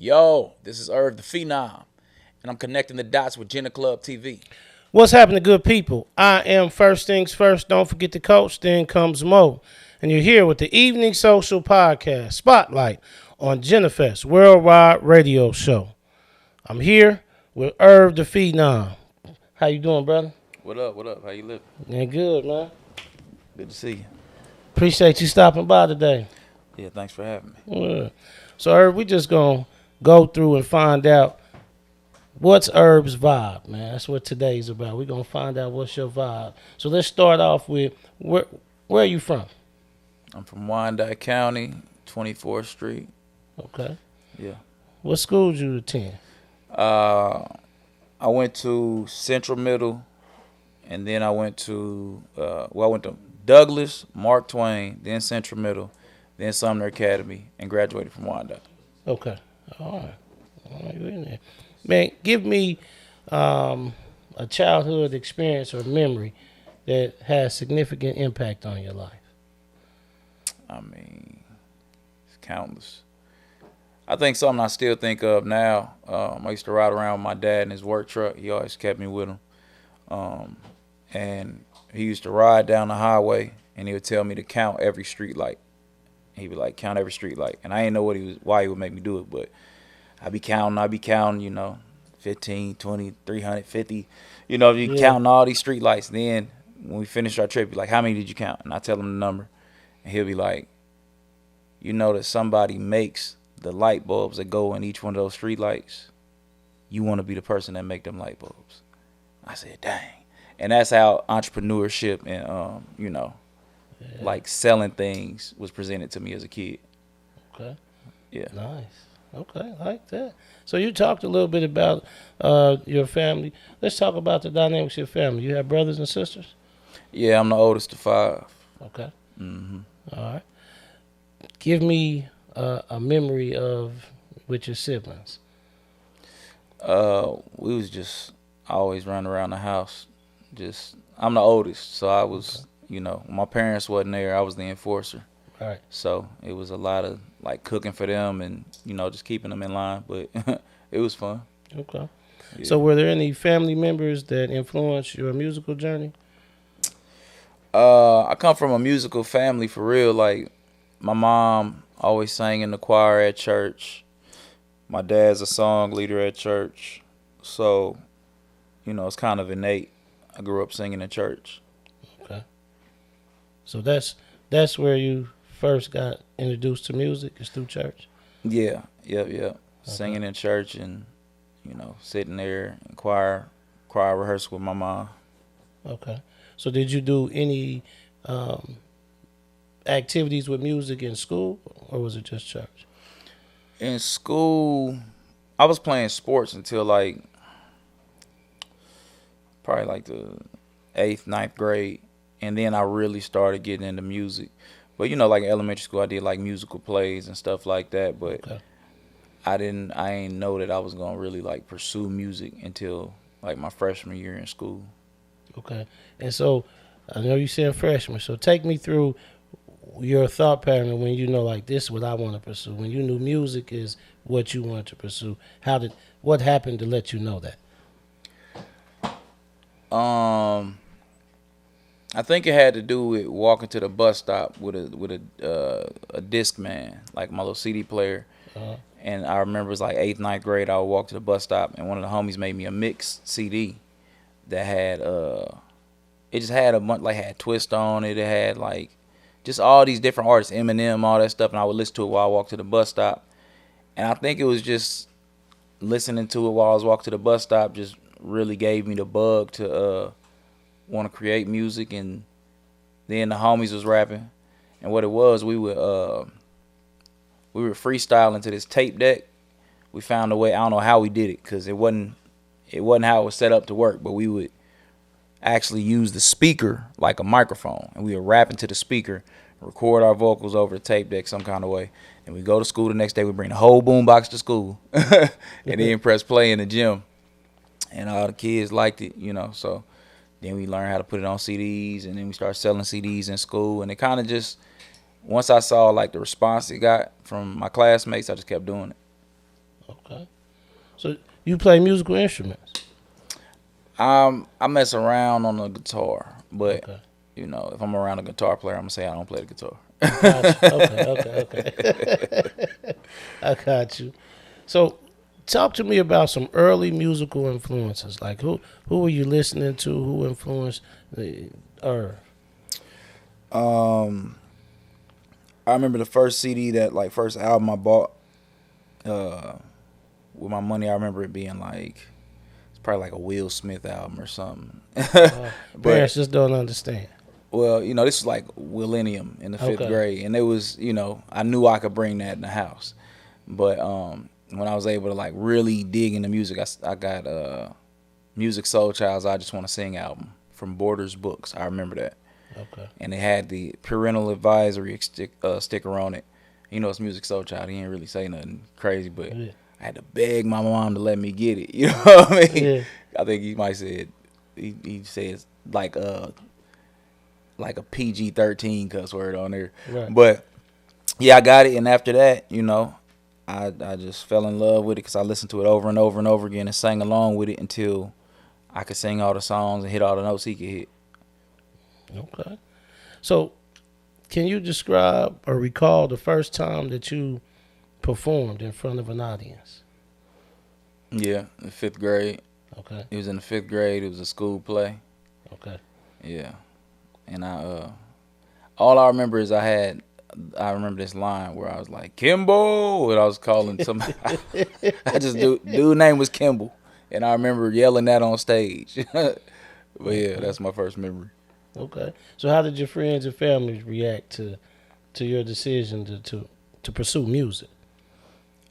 Yo, this is Irv Da Phenom, and I'm connecting the dots with Jegna Club TV. What's happening, good people? I am First Things First. Don't forget the coach. Then comes Mo. And you're here with the Evening Social Podcast Spotlight on JEGNAFEST Worldwide Radio Show. I'm here with Irv Da Phenom. How you doing, brother? What up? What up? How you living? Yeah, good, man. Good to see you. Appreciate you stopping by today. Yeah, thanks for having me. Yeah. So, Irv, we just going to go through and find out what's Irb's vibe, man. That's what today's about. We're going to find out what's your vibe. So let's start off with, where are you from? I'm from Wyandotte County, 24th Street. Okay. Yeah. What school did you attend? I went to Central Middle, and then I went to, I went to Douglas, Mark Twain, then Central Middle, then Sumner Academy, and graduated from Wyandotte. Okay. All right, you're in there. Man, give me a childhood experience or memory that has significant impact on your life. I mean, it's countless. I think something I still think of now. I used to ride around with my dad in his work truck. He always kept me with him. And he used to ride down the highway, and he would tell me to count every street light. He'd be like, count every street light. And I didn't know why he would make me do it, but I'd be counting, you know, 15, 20, 350. You know, you counting all these street lights. Then when we finished our trip, he'd be like, how many did you count? And I tell him the number. And he'll be like, you know that somebody makes the light bulbs that go in each one of those street lights. You want to be the person that make them light bulbs. I said, dang. And that's how entrepreneurship and, you know, like selling things was presented to me as a kid. Okay. Yeah. Nice. Okay, I like that. So you talked a little bit about your family. Let's talk about the dynamics of your family. You have brothers and sisters? Yeah, I'm the oldest of 5. Okay. Mm-hmm. All right. Give me a memory of with your siblings. We was just always running around the house. I'm the oldest, so I was, you know, when my parents wasn't there, I was the enforcer. All right. So it was a lot of like cooking for them and, you know, just keeping them in line. But it was fun. Okay. Yeah. So were there any family members that influenced your musical journey? I come from a musical family for real. Like my mom always sang in the choir at church. My dad's a song leader at church. So, you know, it's kind of innate. I grew up singing in church. Okay. So that's where you first got introduced to music, is through church? Yeah. Okay. Singing in church and, you know, sitting there in choir rehearsal with my mom. Okay. So did you do any activities with music in school, or was it just church? In school, I was playing sports until like probably like the 8th, 9th grade. And then I really started getting into music. But, you know, like in elementary school, I did like musical plays and stuff like that. But Okay. I ain't know that I was going to really like pursue music until like my freshman year in school. Okay. And so I know you said freshman. So take me through your thought pattern when you know, like, this is what I want to pursue. When you knew music is what you wanted to pursue, what happened to let you know that? I think it had to do with walking to the bus stop with a disc man, like my little CD player. Uh-huh. And I remember it was like 8th, 9th grade. I would walk to the bus stop, and one of the homies made me a mix CD that had it just had a bunch, like, had Twist on it. It had like just all these different artists, Eminem, all that stuff, and I would listen to it while I walked to the bus stop. And I think it was just listening to it while I was walking to the bus stop just really gave me the bug to want to create music. And then the homies was rapping, and what it was, we were freestyling to this tape deck. We found a way. I don't know how we did it, because it wasn't how it was set up to work, but we would actually use the speaker like a microphone, and we would rap into the speaker, record our vocals over the tape deck some kind of way, and we go to school the next day. We bring the whole boombox to school and then press play in the gym, and all the kids liked it, you know. So then we learned how to put it on CDs, and then we started selling CDs in school, and it kind of just, once I saw like the response it got from my classmates, I just kept doing it. So you play musical instruments? I mess around on the guitar, but Okay. you know, if I'm around a guitar player, I'm gonna say I don't play the guitar. Gotcha. Okay. I got you. So, talk to me about some early musical influences. Like who were you listening to? Who influenced the Irv? Um, I remember the first CD that like first album I bought with my money. I remember it being like it's probably like a Will Smith album or something. Parents But just don't understand. well, you know, this was like Millennium in the fifth Okay. grade, and it was, you know, I knew I could bring that in the house. But when I was able to like really dig into music, I got Music Soul Child's I Just Want to Sing album from Borders Books. I remember that. Okay. And it had the parental advisory sticker on it. You know, it's Music Soul Child. He didn't really say nothing crazy, but Yeah. I had to beg my mom to let me get it. You know what I mean? Yeah. I think he might said he says like a PG-13 cuss word on there. Right. But yeah, I got it, and after that, you know, I just fell in love with it because I listened to it over and over and over again and sang along with it until I could sing all the songs and hit all the notes he could hit. Okay. So, can you describe or recall the first time that you performed in front of an audience? Yeah, the fifth grade. Okay. It was in the fifth grade. It was a school play. Okay. Yeah, and all I remember is I remember this line where I was like Kimbo, and I was calling somebody. Dude name was Kimball, and I remember yelling that on stage. But yeah, that's my first memory. Okay. So, how did your friends and family react to your decision to pursue music?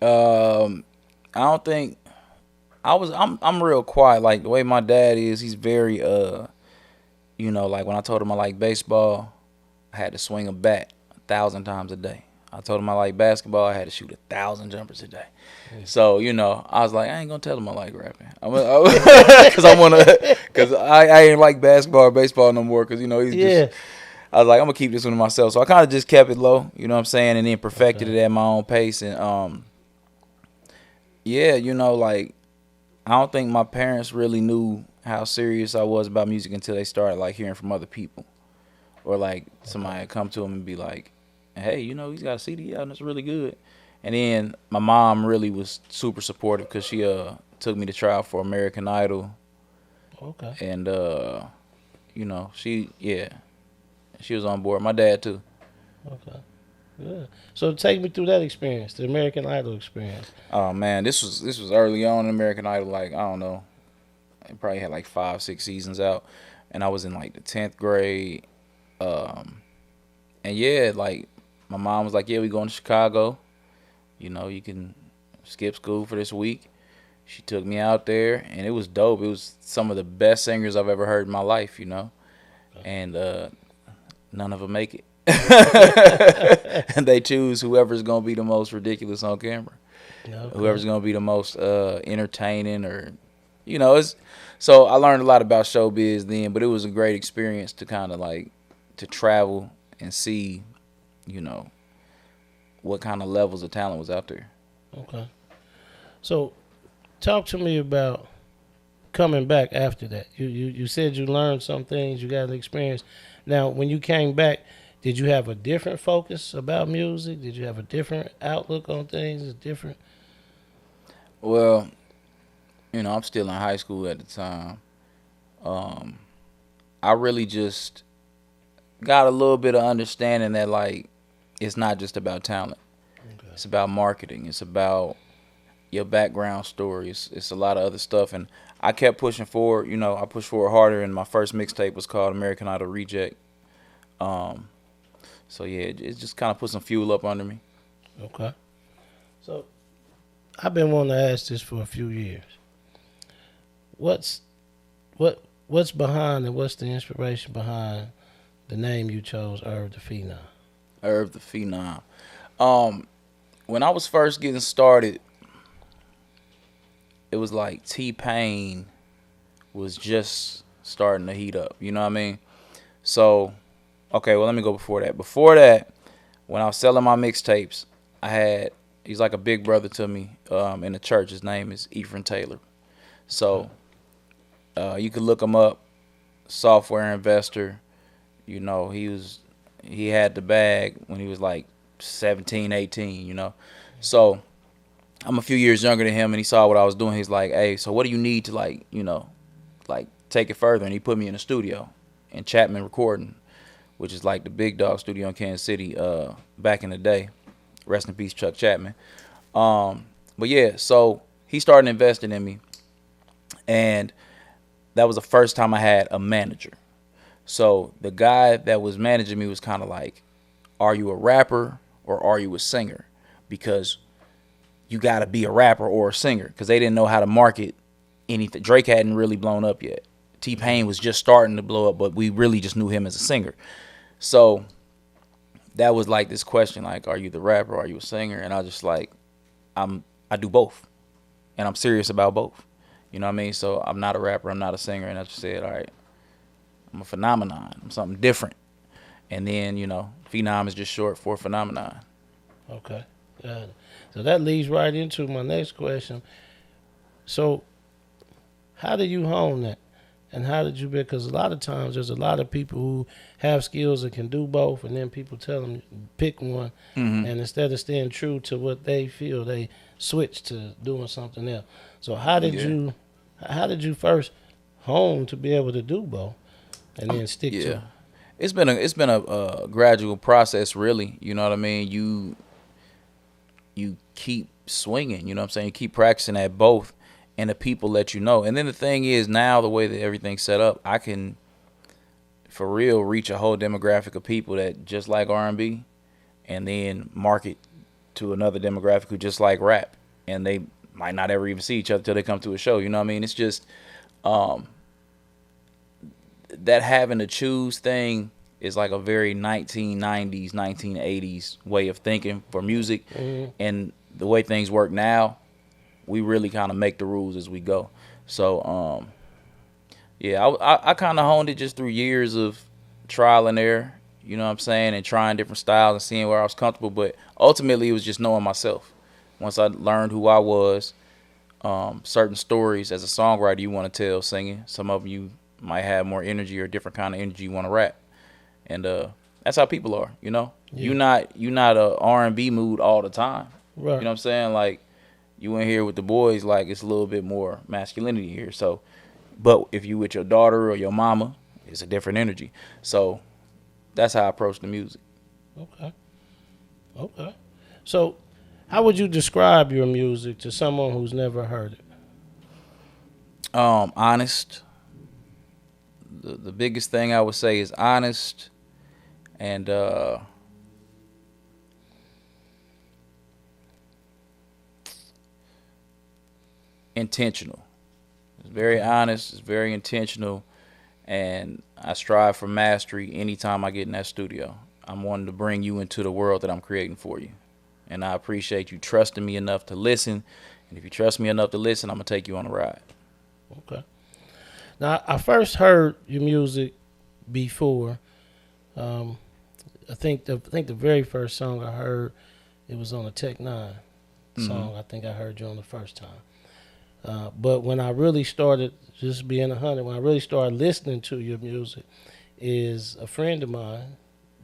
I don't think I'm real quiet. Like the way my dad is, he's very you know, like when I told him I like baseball, I had to swing a bat 1,000 times a day. I told him I like basketball, I had to shoot 1,000 jumpers a day. So, you know, I was like, I ain't gonna tell him I like rapping. Cause I ain't like basketball or baseball no more. Cause you know, I was like, I'm gonna keep this one to myself. So I kind of just kept it low, you know what I'm saying, and then perfected it at my own pace. And yeah, you know, like I don't think my parents really knew how serious I was about music until they started like hearing from other people, or like somebody would come to them and be like, hey, you know, he's got a CD out and it's really good. And then my mom really was super supportive because she took me to try out for American Idol. Okay. And you know, she was on board. My dad too. Okay. Yeah. So take me through that experience, the American Idol experience. Oh man, this was early on in American Idol. Like I don't know, it probably had like 5-6 seasons out, and I was in like the 10th grade. And yeah, like my mom was like, yeah, we going to Chicago. You know, you can skip school for this week. She took me out there, and it was dope. It was some of the best singers I've ever heard in my life, you know. And none of them make it. And they choose whoever's going to be the most ridiculous on camera. Okay. Whoever's going to be the most entertaining, or, you know. So I learned a lot about showbiz then, but it was a great experience to kind of like to travel and see, you know, what kind of levels of talent was out there. Okay. So talk to me about coming back after that. You said you learned some things, you got an experience. Now, when you came back, did you have a different focus about music? Did you have a different outlook on things? Different? Well, you know, I'm still in high school at the time. I really just got a little bit of understanding that, like, it's not just about talent. Okay. It's about marketing. It's about your background story. It's a lot of other stuff. And I kept pushing forward. You know, I pushed forward harder, and my first mixtape was called American Idol Reject. So, yeah, it just kind of put some fuel up under me. Okay. So, I've been wanting to ask this for a few years. What's behind, and what's the inspiration behind the name you chose, Irv Da Phenom? Irv Da Phenom. When I was first getting started, it was like T-Pain was just starting to heat up. You know what I mean? So, okay, well, let me go before that. Before that, when I was selling my mixtapes, I had He's like a big brother to me in the church. His name is Ephren Taylor. So you could look him up. Software investor. You know, he had the bag when he was like 17, 18, you know. So I'm a few years younger than him, and he saw what I was doing. He's like, hey, so what do you need to, like, you know, like take it further? And he put me in a studio in Chapman Recording, which is like the big dog studio in Kansas City back in the day. Rest in peace, Chuck Chapman. But yeah, so he started investing in me, and that was the first time I had a manager. So the guy that was managing me was kind of like, are you a rapper or are you a singer? Because you got to be a rapper or a singer, because they didn't know how to market anything. Drake hadn't really blown up yet. T-Pain was just starting to blow up, but we really just knew him as a singer. So that was like this question, like, are you the rapper or are you a singer? And I was just like, I do both, and I'm serious about both. You know what I mean? So I'm not a rapper, I'm not a singer, and I just said, all right, I'm a phenomenon. I'm something different. And then, you know, phenom is just short for phenomenon. Okay. So that leads right into my next question. So how did you hone that? And how did you, because a lot of times there's a lot of people who have skills and can do both, and then people tell them pick one, and instead of staying true to what they feel, they switch to doing something else. So how did you first hone to be able to do both, and then stick to it? It's been a gradual process, really. You know what I mean? You keep swinging. You know what I'm saying? You keep practicing at both, and the people let you know. And then the thing is, now the way that everything's set up, I can, for real, reach a whole demographic of people that just like R&B, and then market to another demographic who just like rap, and they might not ever even see each other till they come to a show. You know what I mean? It's just that having to choose thing is like a very 1990s, 1980s way of thinking for music. And the way things work now, we really kind of make the rules as we go. So, I kind of honed it just through years of trial and error, you know what I'm saying, and trying different styles and seeing where I was comfortable. But ultimately, it was just knowing myself. Once I learned who I was, certain stories as a songwriter you want to tell singing. Some of you might have more energy or different kind of energy you want to rap. And that's how people are, you know. Yeah. You're not a R&B mood all the time. Right. You know what I'm saying? Like, you in here with the boys, like, it's a little bit more masculinity here. So, but if you with your daughter or your mama, it's a different energy. So that's how I approach the music. Okay. So how would you describe your music to someone who's never heard it? Honest. The biggest thing I would say is honest, and intentional. It's very honest, it's very intentional, and I strive for mastery anytime I get in that studio. I'm wanting to bring you into the world that I'm creating for you. And I appreciate you trusting me enough to listen. And if you trust me enough to listen, I'm going to take you on a ride. Okay. Now, I first heard your music before. I think the very first song I heard, it was on a Tech N9ne song. I think I heard you on the first time. But when I really started, just being 100, when I really started listening to your music, is a friend of mine,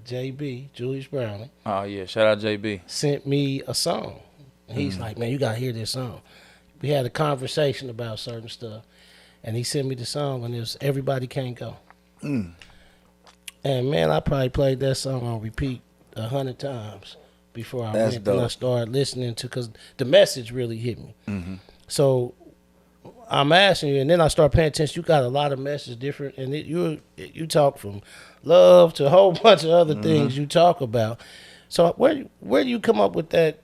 JB, Julius Browning. Oh, yeah. Shout out JB. Sent me a song. And he's like, man, you got to hear this song. We had a conversation about certain stuff. And he sent me the song, and it was Everybody Can't Go. And, man, I probably played that song on repeat 100 times before I went and I started listening to, because the message really hit me. So I'm asking you, and then I start paying attention. You got a lot of messages different, and you talk from love to a whole bunch of other things you talk about. So where do you come up with that,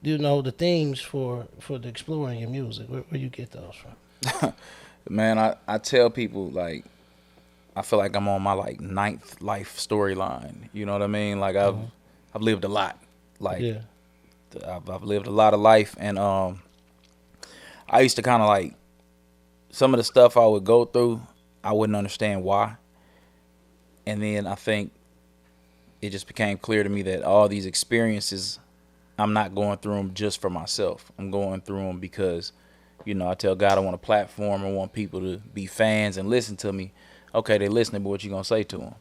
you know, the themes for the exploring your music? Where you get those from? Man, I tell people, like, I feel like I'm on my, like, 9th life storyline. You know what I mean? Like, I've lived a lot. Like, yeah. I've lived a lot of life, and I used to kind of, like, some of the stuff I would go through, I wouldn't understand why. And then I think it just became clear to me that all these experiences I'm not going through them just for myself. I'm going through them because, you know, I tell God I want a platform. I want people to be fans and listen to me. Okay, they listening, but what you gonna say to them?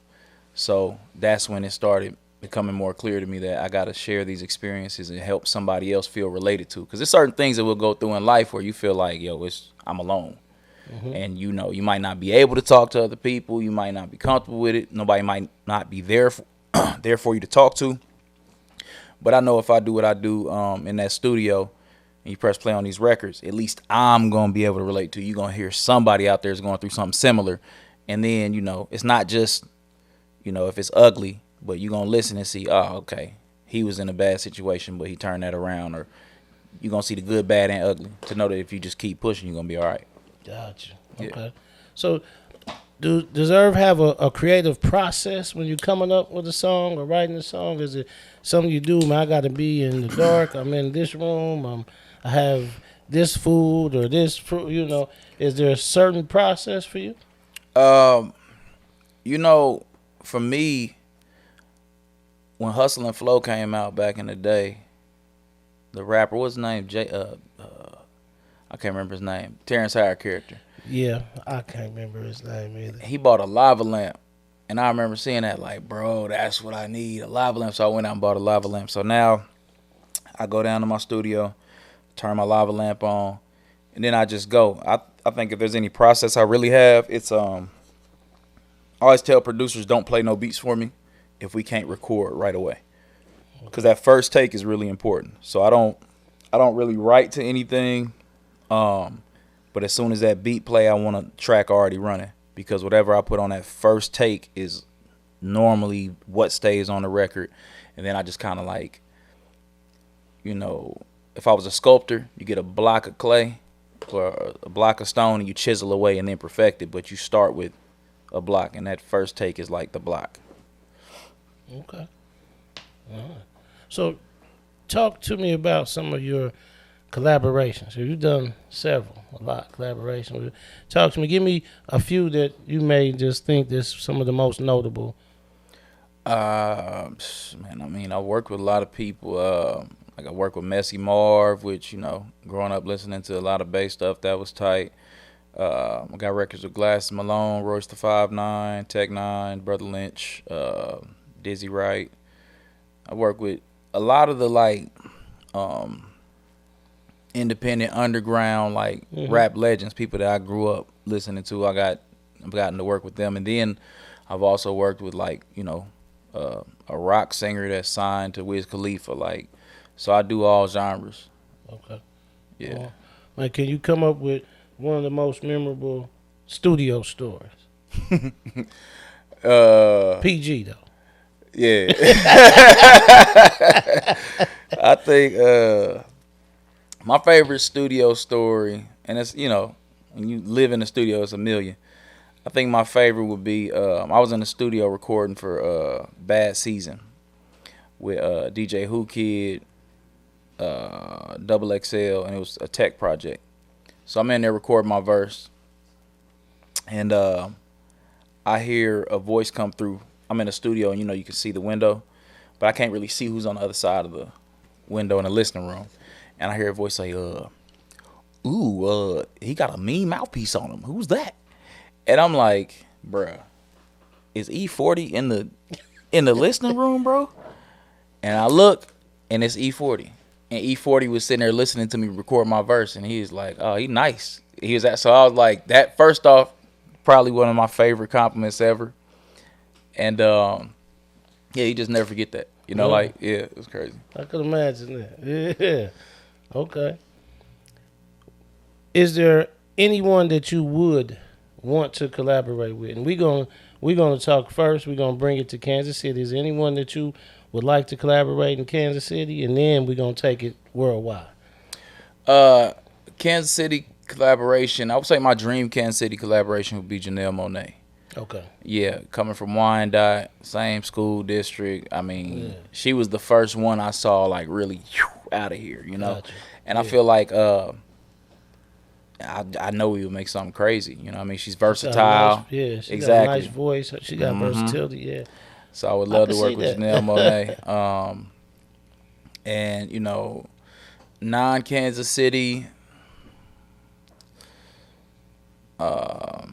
So that's when it started becoming more clear to me that I got to share these experiences and help somebody else feel related to. Because there's certain things that we'll go through in life where you feel like, yo, I'm alone. And, you know, you might not be able to talk to other people. You might not be comfortable with it. Nobody might not be there for you to talk to. But I know if I do what I do in that studio and you press play on these records, at least I'm going to be able to relate to you. You're going to hear somebody out there is going through something similar. And then, you know, it's not just, you know, if it's ugly, but you're going to listen and see, oh, okay, he was in a bad situation, but he turned that around. Or you're going to see the good, bad, and ugly to know that if you just keep pushing, you're going to be all right. Gotcha. Yeah. Okay. So does Irv have a creative process when you're coming up with a song or writing a song? Is it something you do, man, I got to be in the dark, I'm in this room, I have this food or this fruit, you know? Is there a certain process for you? You know, for me, when Hustle and Flow came out back in the day, the rapper, what's his name? I can't remember his name. Terrence Howard character. Yeah, I can't remember his name either. He bought a lava lamp. And I remember seeing that like, bro, that's what I need, a lava lamp. So I went out and bought a lava lamp. So now I go down to my studio, turn my lava lamp on, and then I just go. I think if there's any process I really have, it's I always tell producers, don't play no beats for me if we can't record right away. Because that first take is really important. So I don't really write to anything. But as soon as that beat play, I want a track already running. Because whatever I put on that first take is normally what stays on the record. And then I just kind of like, you know, if I was a sculptor, you get a block of clay or a block of stone and you chisel away and then perfect it. But you start with a block, and that first take is like the block. Okay. All right. So talk to me about some of your collaborations. So you've done a lot of collaborations. Talk to me. Give me a few that you may just think is some of the most notable. Man, I mean, I worked with a lot of people. Like I worked with Messy Marv, which, you know, growing up listening to a lot of bass stuff, that was tight. I got records with Glass Malone, Royce Da Phenom, Tech N9ne, Brother Lynch, Dizzy Wright. I worked with a lot of the like independent underground like rap legends, people that I grew up listening to. I've gotten to work with them, and then I've also worked with like, you know, a rock singer that's signed to Wiz Khalifa. Like, so I do all genres. Okay. Yeah. Like, can you come up with one of the most memorable studio stories? PG though. Yeah. I think my favorite studio story, and it's, you know, when you live in the studio, it's a million. I think my favorite would be I was in the studio recording for Bad Season with DJ Who Kid, Double XL, and it was a tech project. So I'm in there recording my verse, and I hear a voice come through. I'm in the studio, and you know, you can see the window, but I can't really see who's on the other side of the window in the listening room. And I hear a voice say, he got a mean mouthpiece on him. Who's that? And I'm like, bruh, is E40 in the listening room, bro? And I look, and it's E40. And E40 was sitting there listening to me record my verse, and he was like, oh, he nice. He was that. So I was like, that first off, probably one of my favorite compliments ever. And yeah, you just never forget that. You know, like, yeah, it was crazy. I could imagine that. Yeah. Okay. Is there anyone that you would want to collaborate with? And we're gonna talk first. We're gonna bring it to Kansas City. Is there anyone that you would like to collaborate in Kansas City? And then we're gonna take it worldwide. Kansas City collaboration. I would say my dream Kansas City collaboration would be Janelle Monáe. Okay. Yeah, coming from Wyandotte, same school district. I mean, she was the first one I saw like really out of here, you know. Gotcha. And I feel like I know we would make something crazy. You know what I mean? She's versatile. She exactly. got a nice voice. She got versatility, yeah. So I would love to work with Janelle Monáe. And, you know, non-Kansas City, I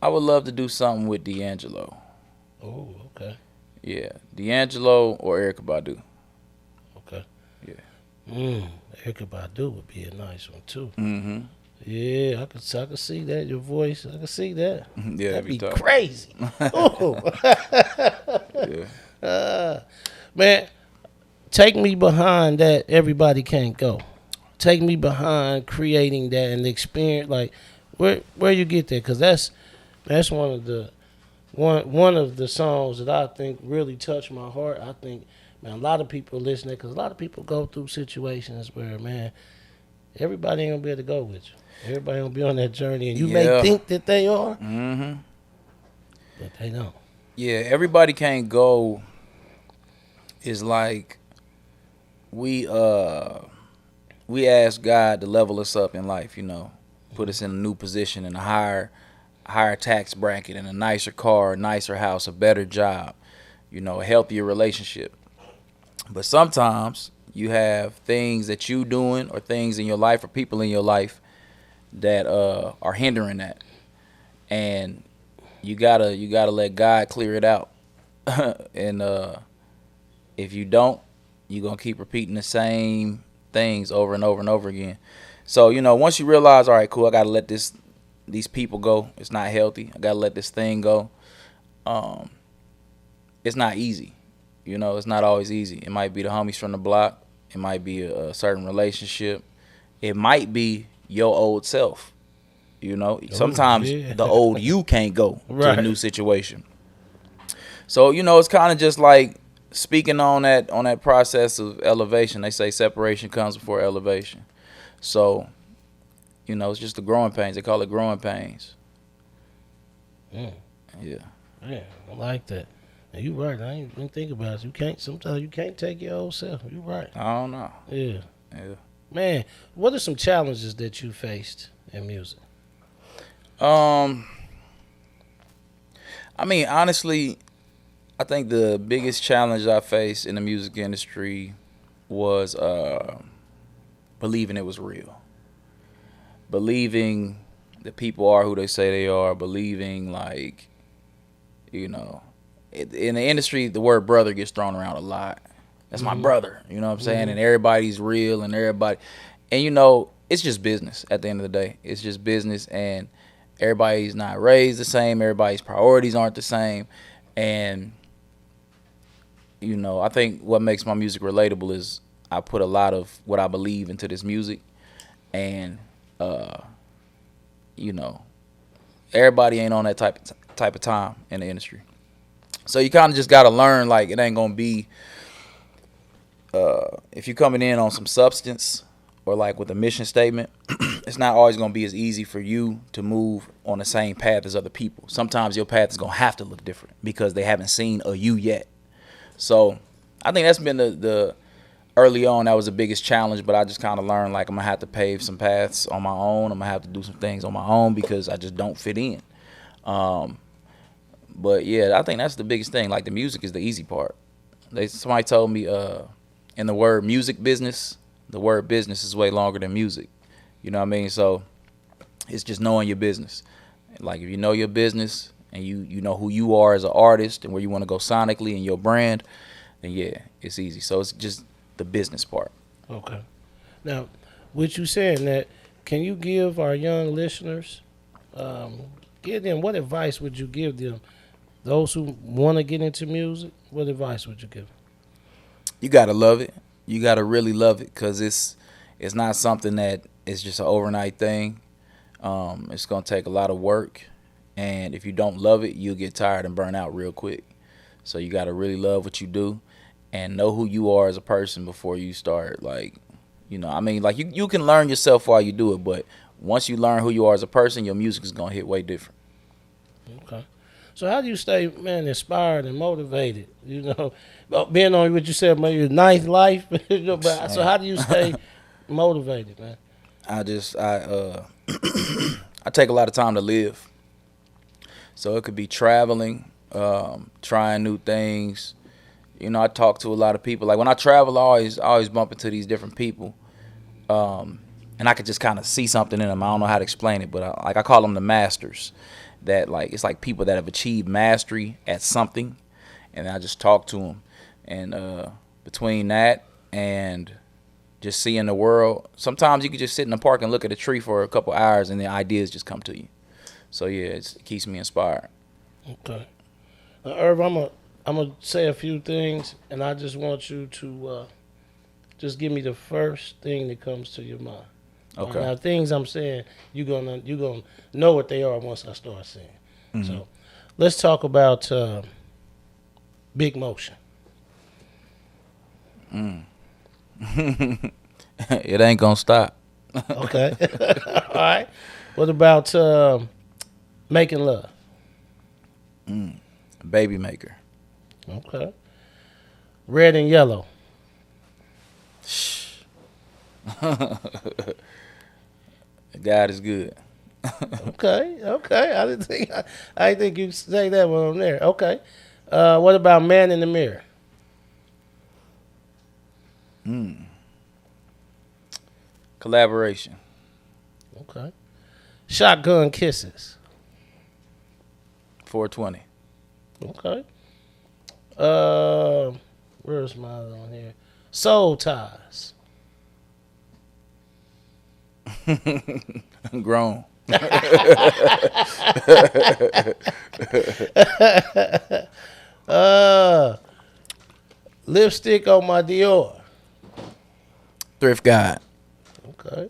would love to do something with D'Angelo. Oh, okay. Yeah, D'Angelo or Erykah Badu. Okay. Yeah. Erykah Badu would be a nice one too. Mm-hmm. Yeah, I could see that. Your voice, I could see that. Yeah, That'd be tough. crazy. Oh. Yeah. Man, take me behind that. Everybody can't go. Take me behind creating that and the experience. Like, where you get that? Because that's one of the songs that I think really touched my heart. I think, man, a lot of people listening, because a lot of people go through situations where, man, everybody ain't gonna be able to go with you. Everybody gonna be on that journey, and you may think that they are, but they don't. Yeah, everybody can't go. Is like we ask God to level us up in life, you know, put us in a new position, in a higher tax bracket, in a nicer car, a nicer house, a better job, you know, a healthier relationship. But sometimes you have things that you doing or things in your life or people in your life that are hindering that. And you gotta let God clear it out. And if you don't, you're gonna keep repeating the same things over and over and over again. So, you know, once you realize, all right, cool, I gotta let these people go. It's not healthy. I gotta let this thing go. It's not easy. You know, it's not always easy. It might be the homies from the block. It might be a certain relationship. It might be your old self. You know, sometimes the old you can't go to a new situation. So, you know, it's kind of just like speaking on that process of elevation. They say separation comes before elevation. So, you know, it's just the growing pains. They call it growing pains. Yeah. Yeah. Yeah, I like that. And you right. I ain't even think about it. Sometimes you can't take your old self. You right. I don't know. Yeah. Yeah. Man, what are some challenges that you faced in music? I mean, honestly, I think the biggest challenge I faced in the music industry was believing it was real. Believing that people are who they say they are. Believing, like, you know, in the industry, the word brother gets thrown around a lot. That's my brother, you know what I'm saying? And everybody's real and everybody. And, you know, it's just business at the end of the day. It's just business, and everybody's not raised the same. Everybody's priorities aren't the same. And, you know, I think what makes my music relatable is I put a lot of what I believe into this music. And, you know, everybody ain't on that type of time in the industry. So you kind of just got to learn, like, it ain't going to be, if you're coming in on some substance or like with a mission statement, it's not always going to be as easy for you to move on the same path as other people. Sometimes your path is going to have to look different because they haven't seen a you yet. So I think that's been the early on, that was the biggest challenge, but I just kind of learned, like, I'm going to have to pave some paths on my own. I'm going to have to do some things on my own because I just don't fit in. But yeah, I think that's the biggest thing. Like, the music is the easy part. Somebody told me in the word music business, the word business is way longer than music. You know what I mean? So it's just knowing your business. Like, if you know your business and you know who you are as an artist and where you want to go sonically in your brand, then yeah, it's easy. So it's just the business part. Okay. Now, with you saying that, can you give our young listeners, give them, what advice would you give them? Those who want to get into music, what advice would you give them? You got to love it. You got to really love it, because it's not something that is just an overnight thing. It's going to take a lot of work. And if you don't love it, you'll get tired and burn out real quick. So you got to really love what you do and know who you are as a person before you start, like, you know, I mean, like, you can learn yourself while you do it, but once you learn who you are as a person, your music is going to hit way different. Okay. So how do you stay, man, inspired and motivated? You know, being on what you said, maybe your ninth life. So how do you stay motivated, man? I take a lot of time to live. So it could be traveling, trying new things, You know, I talk to a lot of people. Like when I travel, I always bump into these different people, and I could just kind of see something in them. I don't know how to explain it, but I call them the masters. That like it's like people that have achieved mastery at something, and I just talk to them. And between that and just seeing the world, sometimes you can just sit in the park and look at a tree for a couple hours, and the ideas just come to you. So yeah, it keeps me inspired. Okay. Now, Irv, I'm gonna say a few things, and I just want you to just give me the first thing that comes to your mind. Okay. Now, things I'm saying, you're gonna know what they are once I start saying. Mm-hmm. So, let's talk about Big Motion. It ain't gonna stop. Okay. All right. What about Making Love? Baby Maker. Okay. Red and Yellow. God is good. Okay. I didn't think you say that one on there. Okay. What about Man in the Mirror? Collaboration. Okay. Shotgun Kisses. 420. Okay. Where's my other one here? Soul Ties. Grown. Lipstick on my Dior. Thrift Guide. Okay.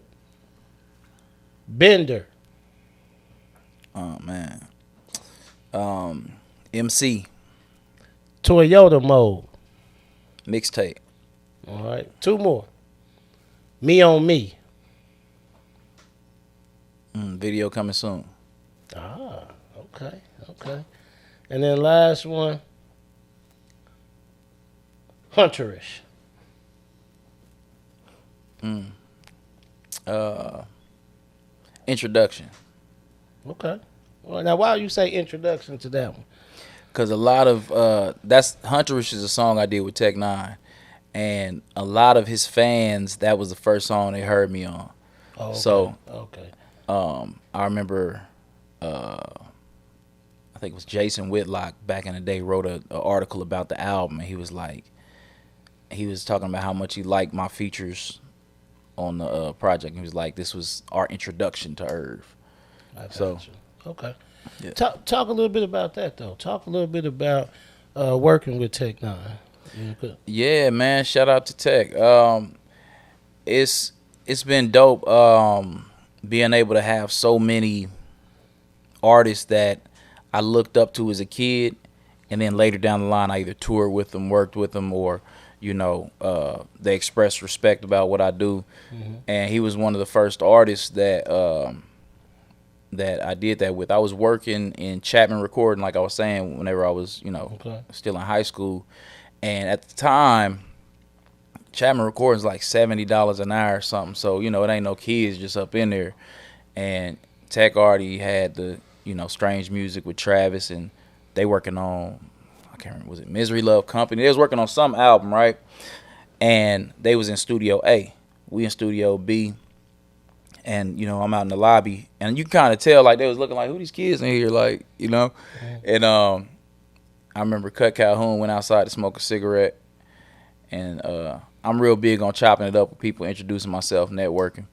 Bender. Oh man. MC. Toyota Mode. Mixtape. All right. Two more. Me on Me. Video coming soon. Ah, okay. And then last one. Hunterish. Introduction. Okay. Well, now, why you say introduction to that one? Because a lot of that's Hunterish is a song I did with Tech N9ne, and a lot of his fans, that was the first song they heard me on. Oh, okay. So okay. I remember I think it was Jason Whitlock back in the day wrote an article about the album, and he was talking about how much he liked my features on the project. He was like, this was our introduction to Irv. So okay. Yeah. Talk a little bit about that though. Talk a little bit about working with Tech N9ne. Yeah, man. Shout out to Tech. It's been dope being able to have so many artists that I looked up to as a kid, and then later down the line I either toured with them, worked with them, or they expressed respect about what I do. Mm-hmm. And he was one of the first artists that I did that with. I was working in Chapman recording, like I was saying, whenever I was, still in high school. And at the time, Chapman recording's like $70 an hour or something. So, it ain't no kids just up in there. And Tech already had the, Strange Music with Travis, and they working on, I can't remember, was it Misery Love Company? They was working on some album, right? And they was in Studio A. We in Studio B. And, I'm out in the lobby. And you can kind of tell, like, they was looking like, who these kids in here? Like, Mm-hmm. And I remember Kutt Calhoun went outside to smoke a cigarette. And I'm real big on chopping it up with people, introducing myself, networking.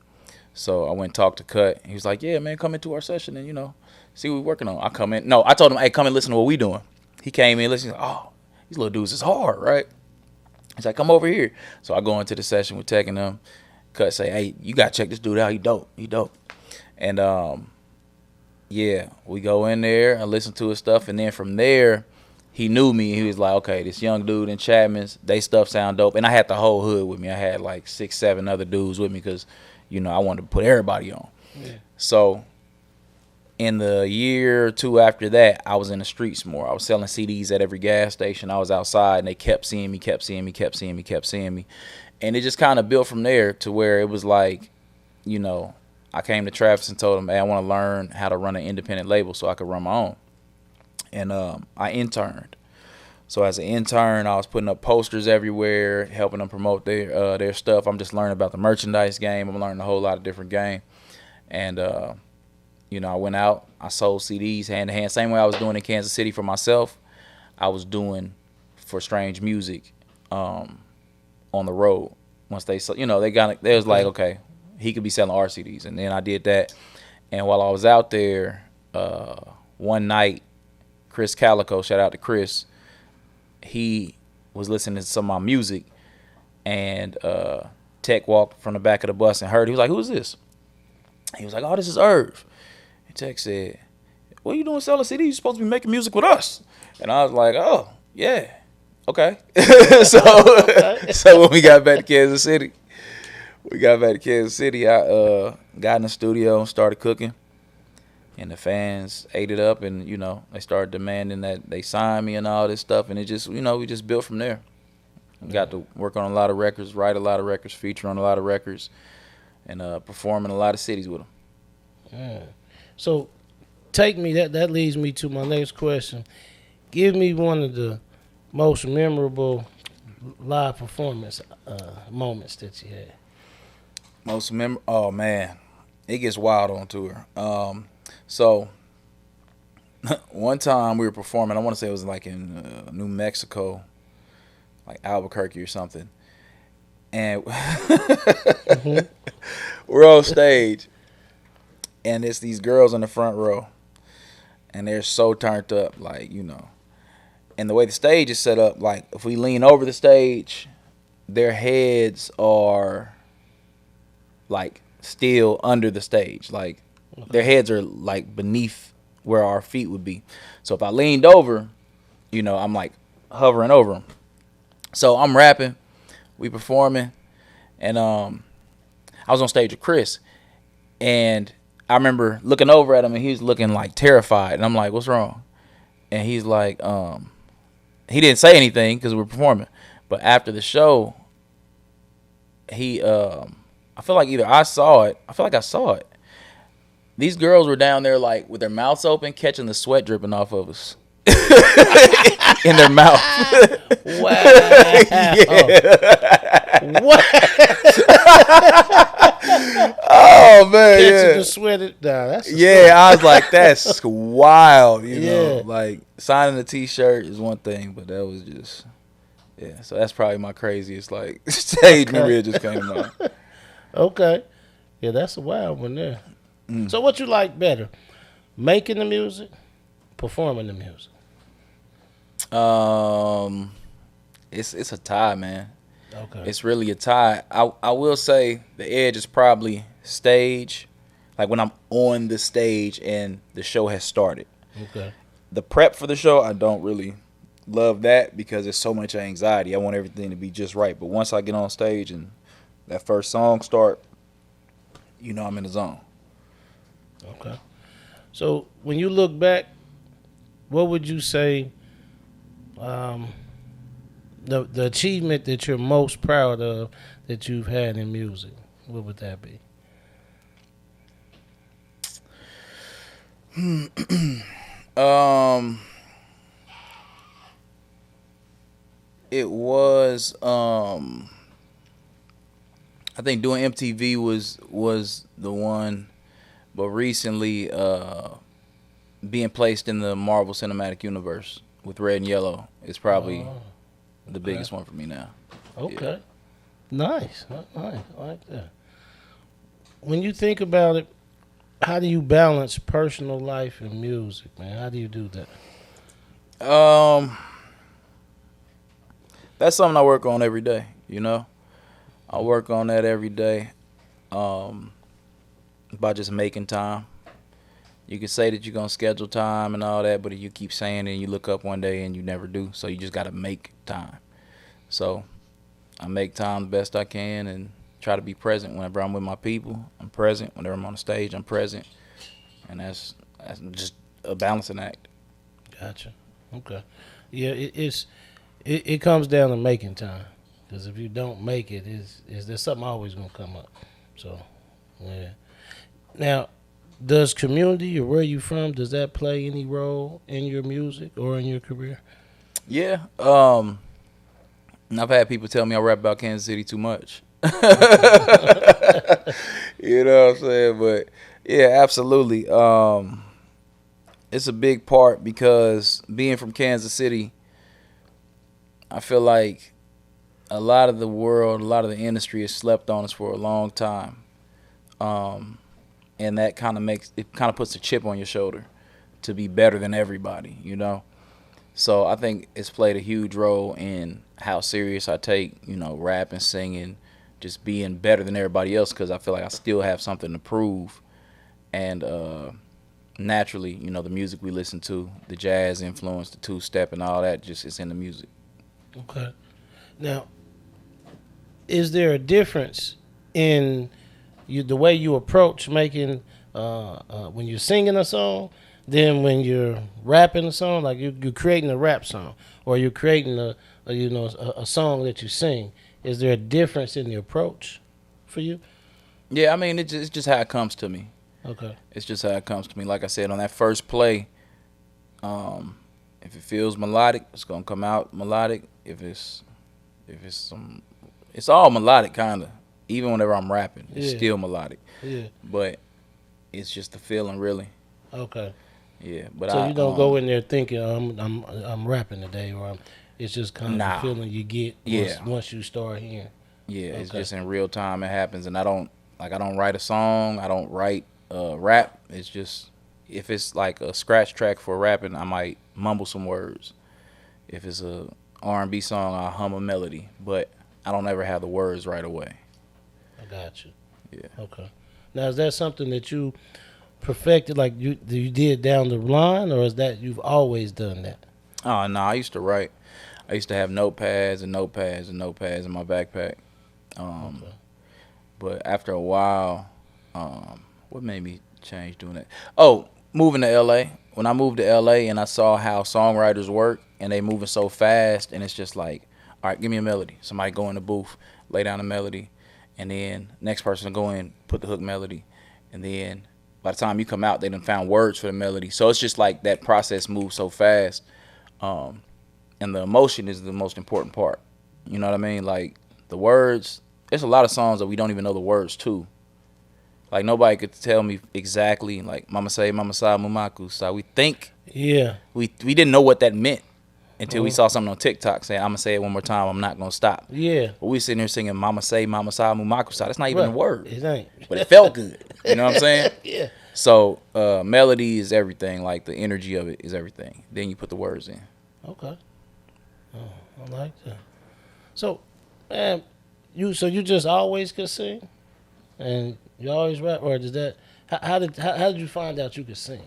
So I went and talked to Kutt. He was like, yeah, man, come into our session and, see what we're working on. I come in. No, I told him, hey, come and listen to what we doing. He came in, listening. Oh, these little dudes is hard, right? He's like, come over here. So I go into the session with Tech N9ne. Kutt say, hey, you got to check this dude out. He dope. And, yeah, we go in there and listen to his stuff. And then from there, he knew me. He was like, okay, this young dude in Chapman's, they stuff sound dope. And I had the whole hood with me. I had like 6, 7 other dudes with me because, I wanted to put everybody on. Yeah. So in the year or two after that, I was in the streets more. I was selling CDs at every gas station. I was outside, and they kept seeing me. And it just kind of built from there to where it was like, I came to Travis and told him, hey, I want to learn how to run an independent label so I could run my own. And I interned. So as an intern, I was putting up posters everywhere, helping them promote their stuff. I'm just learning about the merchandise game. I'm learning a whole lot of different game. And, you know, I went out. I sold CDs hand to hand. Same way I was doing in Kansas City for myself, I was doing for Strange Music on the road. Once they, you know, they was like, okay, he could be selling our CDs. And then I did that. And while I was out there, one night, Chris Calico, shout out to Chris, he was listening to some of my music, and Tech walked from the back of the bus and heard. He was like, "Who is this?" He was like, "Oh, this is Irv." And Tech said, "What are you doing selling CDs? You're supposed to be making music with us." And I was like, "Oh, yeah, okay." So when we got back to Kansas City, I got in the studio and started cooking. And the fans ate it up, and, you know, they started demanding that they sign me and all this stuff. And it just, you know, we just built from there. We got to work on a lot of records, write a lot of records, feature on a lot of records, and perform in a lot of cities with them. Yeah. So that leads me to my next question. Give me one of the most memorable live performance moments that you had. Oh, man. It gets wild on tour. So one time we were performing, I want to say it was like in New Mexico, like Albuquerque or something. And we're on stage, and it's these girls in the front row, and they're so turned up, like, you know. And the way the stage is set up, like, if we lean over the stage, their heads are, like, still under the stage. Like, their heads are, like, beneath where our feet would be. So if I leaned over, you know, I'm, like, hovering over them. So I'm rapping, we performing, and I was on stage with Chris, and I remember looking over at him, and he was looking, like, terrified. And I'm like, "What's wrong?" And he's like, he didn't say anything because we were performing. But after the show, he, I feel like either I saw it. I feel like I saw it. These girls were down there, like, with their mouths open, catching the sweat dripping off of us in their mouth. Wow. What? Oh, man. Catching the sweat. Nah, that's I was like, that's wild. You know, like, signing a T-shirt is one thing, but that was just, so that's probably my craziest, like, stage memory that just came to mind. Okay. Yeah, that's a wild one there. So what you like better? Making the music, performing the music? It's a tie, man. Okay. It's really a tie. I will say the edge is probably stage, like when I'm on the stage and the show has started. Okay. The prep for the show, I don't really love that because there's so much anxiety. I want everything to be just right. But once I get on stage and that first song start, you know I'm in the zone. Okay. So when you look back, what would you say the achievement that you're most proud of that you've had in music? What would that be? It was I think doing MTV was the one, but recently being placed in the Marvel Cinematic Universe with Red and Yellow is probably the biggest one for me now. Okay. Nice. I like that. When you think about it, how do you balance personal life and music, man? How do you do that? That's something I work on every day, you know? I work on that every day by just making time. You can say that you're going to schedule time and all that, but if you keep saying it and you look up one day and you never do, so you just got to make time. So I make time the best I can and try to be present whenever I'm with my people. I'm present. Whenever I'm on the stage, I'm present. And that's just a balancing act. Gotcha. Okay. Yeah, it comes down to making time. Because if you don't make it, there's something always going to come up. So, yeah. Now, does community or where you from, does that play any role in your music or in your career? Yeah. I've had people tell me I rap about Kansas City too much. You know what I'm saying? But yeah, absolutely. It's a big part because being from Kansas City, I feel like a lot of the world, a lot of the industry has slept on us for a long time. Um, and that kind of puts a chip on your shoulder to be better than everybody, you know? So I think it's played a huge role in how serious I take, rap and singing, just being better than everybody else because I feel like I still have something to prove. And naturally, the music we listen to, the jazz influence, the two-step and all that, just it's in the music. Okay. Now, is there a difference in the way you approach making when you're singing a song than when you're rapping a song? Like you're creating a rap song or you're creating a song that you sing. Is there a difference in the approach for you? Yeah, I mean it's just how it comes to me. Okay. It's just how it comes to me. Like I said, on that first play, if it feels melodic, it's gonna come out melodic. If it's it's all melodic kind of. Even whenever I'm rapping, it's still melodic. Yeah. But it's just the feeling, really. Okay. Yeah, but so you don't go in there thinking I'm rapping today, or it's just kind of the feeling you get once you start hearing. Yeah, okay. It's just in real time it happens, and I don't write a song, I don't write rap. It's just if it's like a scratch track for rapping, I might mumble some words. If it's a R&B song, I'll hum a melody, but I don't ever have the words right away. I got you. Yeah. Okay. Now, is that something that you perfected, like you did down the line, or is that you've always done that? Oh, no, I used to write. I used to have notepads and notepads and notepads in my backpack. Okay. But after a while, what made me change doing that? Oh, moving to L.A. When I moved to L.A. and I saw how songwriters work, and they moving so fast, and it's just like, all right, give me a melody. Somebody go in the booth, lay down a melody, and then next person will go in, put the hook melody, and then by the time you come out, they done found words for the melody. So it's just like that process moves so fast, and the emotion is the most important part. You know what I mean? Like the words, there's a lot of songs that we don't even know the words to. Like nobody could tell me exactly, like Mama Say, Mama Sa, Mumaku Sa. We think, we didn't know what that meant until we saw something on TikTok saying, I'm going to say it one more time, I'm not going to stop. Yeah. But we sitting here singing Mama Say, Mama Sa, Mumaku Sa. That's not even a word. It ain't. But it felt good. You know what I'm saying? Yeah. So melody is everything. Like the energy of it is everything. Then you put the words in. Okay. Oh, I like that. So, man, you just always could sing? And you always rap? Or does that, how did you find out you could sing?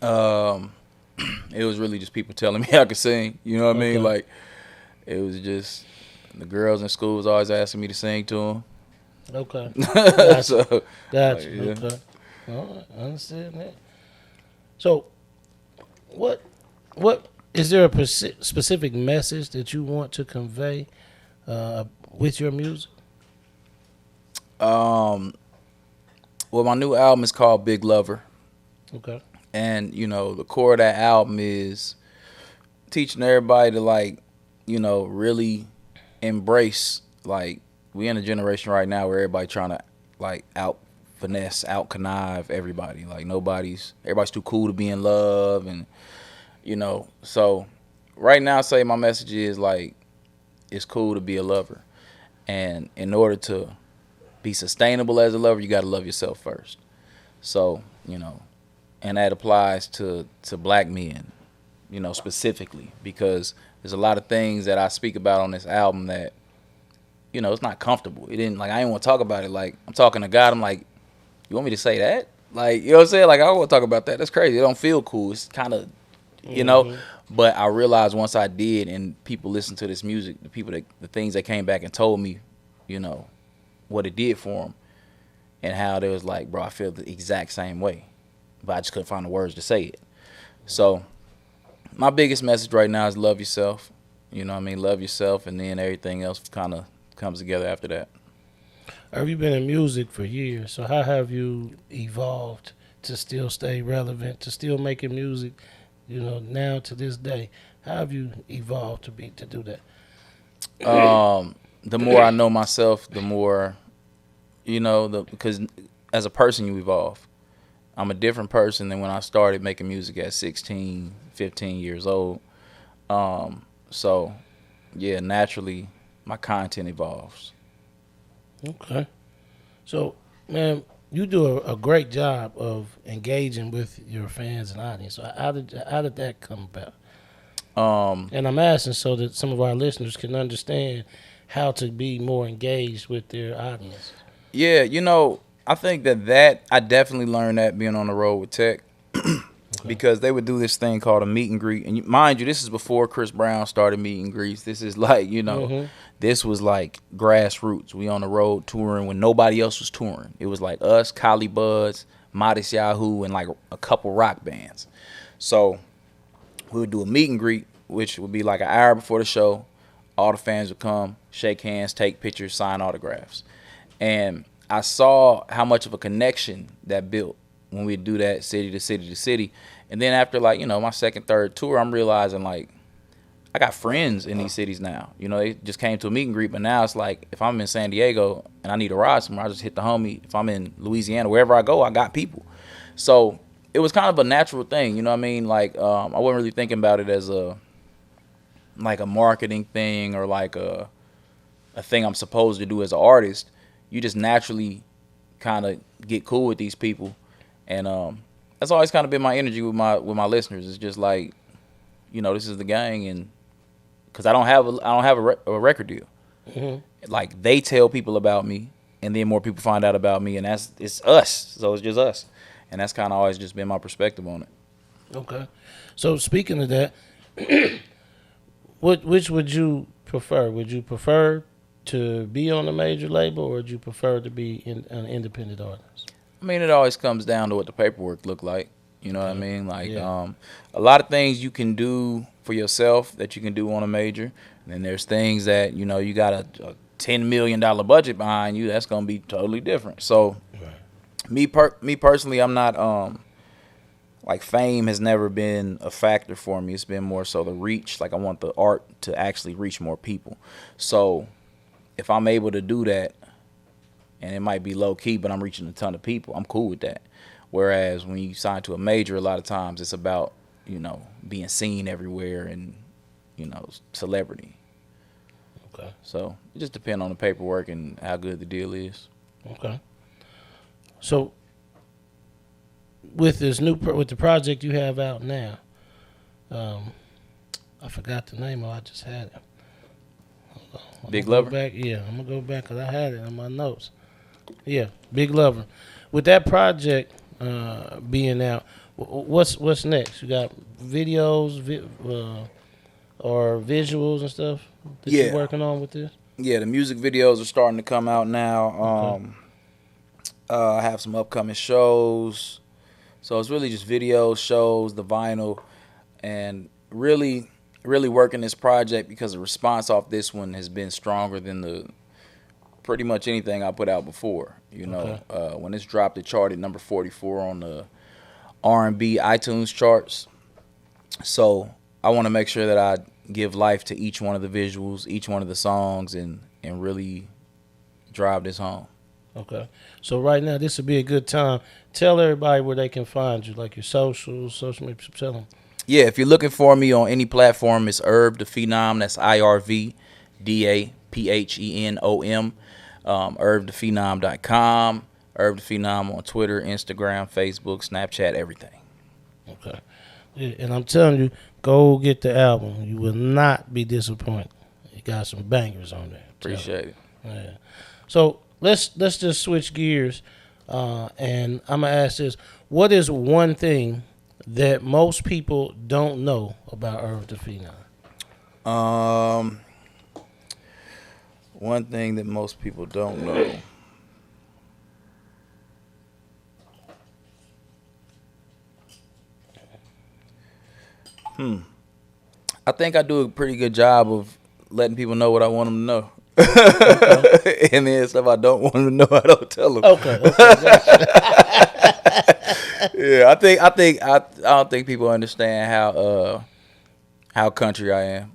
It was really just people telling me I could sing. You know what I mean? Like, it was just the girls in school was always asking me to sing to them. Okay. Gotcha. So, gotcha. Like, yeah. Okay. All right. I understand that. So, what is there a specific message that you want to convey with your music? Well, my new album is called Big Lover. Okay. And, the core of that album is teaching everybody to, like, really embrace, like, we in a generation right now where everybody trying to, like, out finesse, out connive everybody. Like, everybody's too cool to be in love. And, so right now, say my message is, like, it's cool to be a lover. And in order to be sustainable as a lover, you got to love yourself first. So, and that applies to black men, specifically, because there's a lot of things that I speak about on this album that, it's not comfortable. I didn't want to talk about it. Like, I'm talking to God. I'm like, you want me to say that? Like, you know what I'm saying? Like, I don't want to talk about that. That's crazy. It don't feel cool. It's kind of, But I realized once I did, and people listened to this music, the things that came back and told me, what it did for them, and how they was like, bro, I feel the exact same way, but I just couldn't find the words to say it. So my biggest message right now is love yourself. You know what I mean? Love yourself, and then everything else kind of comes together after that. Have you been in music for years? So how have you evolved to still stay relevant, to still making music, now to this day? How have you evolved to do that? The more I know myself, the more, because as a person you evolve. I'm a different person than when I started making music at 16, 15 years old. So, yeah, naturally, my content evolves. Okay. So, man, you do a great job of engaging with your fans and audience. So how did that come about? And I'm asking so that some of our listeners can understand how to be more engaged with their audience. Yeah, I think that I definitely learned that being on the road with Tech. Because they would do this thing called a meet and greet. And mind you, this is before Chris Brown started meet and greets. This is like, this was like grassroots. We on the road touring when nobody else was touring. It was like us, Collie Buds, Modest Yahoo, and like a couple rock bands. So we would do a meet and greet, which would be like an hour before the show. All the fans would come, shake hands, take pictures, sign autographs. And I saw how much of a connection that built when we do that city to city to city. And then after my second, third tour, I'm realizing like I got friends in these cities now. They just came to a meet and greet, but now it's like if I'm in San Diego and I need a ride somewhere, I just hit the homie. If I'm in Louisiana, wherever I go, I got people. So it was kind of a natural thing, you know what I mean? Like I wasn't really thinking about it as a marketing thing or like a thing I'm supposed to do as an artist. You just naturally kind of get cool with these people. And that's always kind of been my energy with my listeners. It's just like, this is the gang, and because I don't have a record deal. Mm-hmm. Like they tell people about me, and then more people find out about me, and it's us. So it's just us, and that's kind of always just been my perspective on it. Okay, so speaking of that, which would you prefer? Would you prefer to be on a major label, or would you prefer to be an independent artist? I mean, it always comes down to what the paperwork look like. You know what I mean? Like, a lot of things you can do for yourself that you can do on a major. And then there's things that, you got a $10 million budget behind you. That's going to be totally different. So, me personally, I'm not, like, fame has never been a factor for me. It's been more so the reach. Like, I want the art to actually reach more people. So, if I'm able to do that, and it might be low key, but I'm reaching a ton of people, I'm cool with that. Whereas when you sign to a major, a lot of times it's about, being seen everywhere and, celebrity. Okay. So it just depends on the paperwork and how good the deal is. Okay. So with this with the project you have out now, I forgot the name. I just had it. Big Lover? I'm going to go back because I had it in my notes. Yeah, Big Lover. With that project being out, what's next? You got videos or visuals and stuff that you're working on with this? Yeah, the music videos are starting to come out now. Okay. I have some upcoming shows. So it's really just videos, shows, the vinyl, and really working this project because the response off this one has been stronger than the pretty much anything I put out before. Okay. When it's dropped, it charted number 44 on the R&B iTunes charts. So I want to make sure that I give life to each one of the visuals, each one of the songs, and really drive this home. Okay. So right now, this would be a good time. Tell everybody where they can find you, like your social media. Tell them. Yeah, if you're looking for me on any platform, it's Irv Da Phenom. That's IRVDAPHENOM. IrvDaPhenom.com. Irv Da Phenom on Twitter, Instagram, Facebook, Snapchat, everything. Okay. Yeah, and I'm telling you, go get the album. You will not be disappointed. It got some bangers on there. Appreciate it. Yeah. So let's just switch gears, and I'm gonna ask this: what is one thing that most people don't know about Irv Da Phenom? One thing that most people don't know. I think I do a pretty good job of letting people know what I want them to know. Okay. And then stuff I don't want them to know, I don't tell them. Okay. Yeah, I don't think people understand how country I am.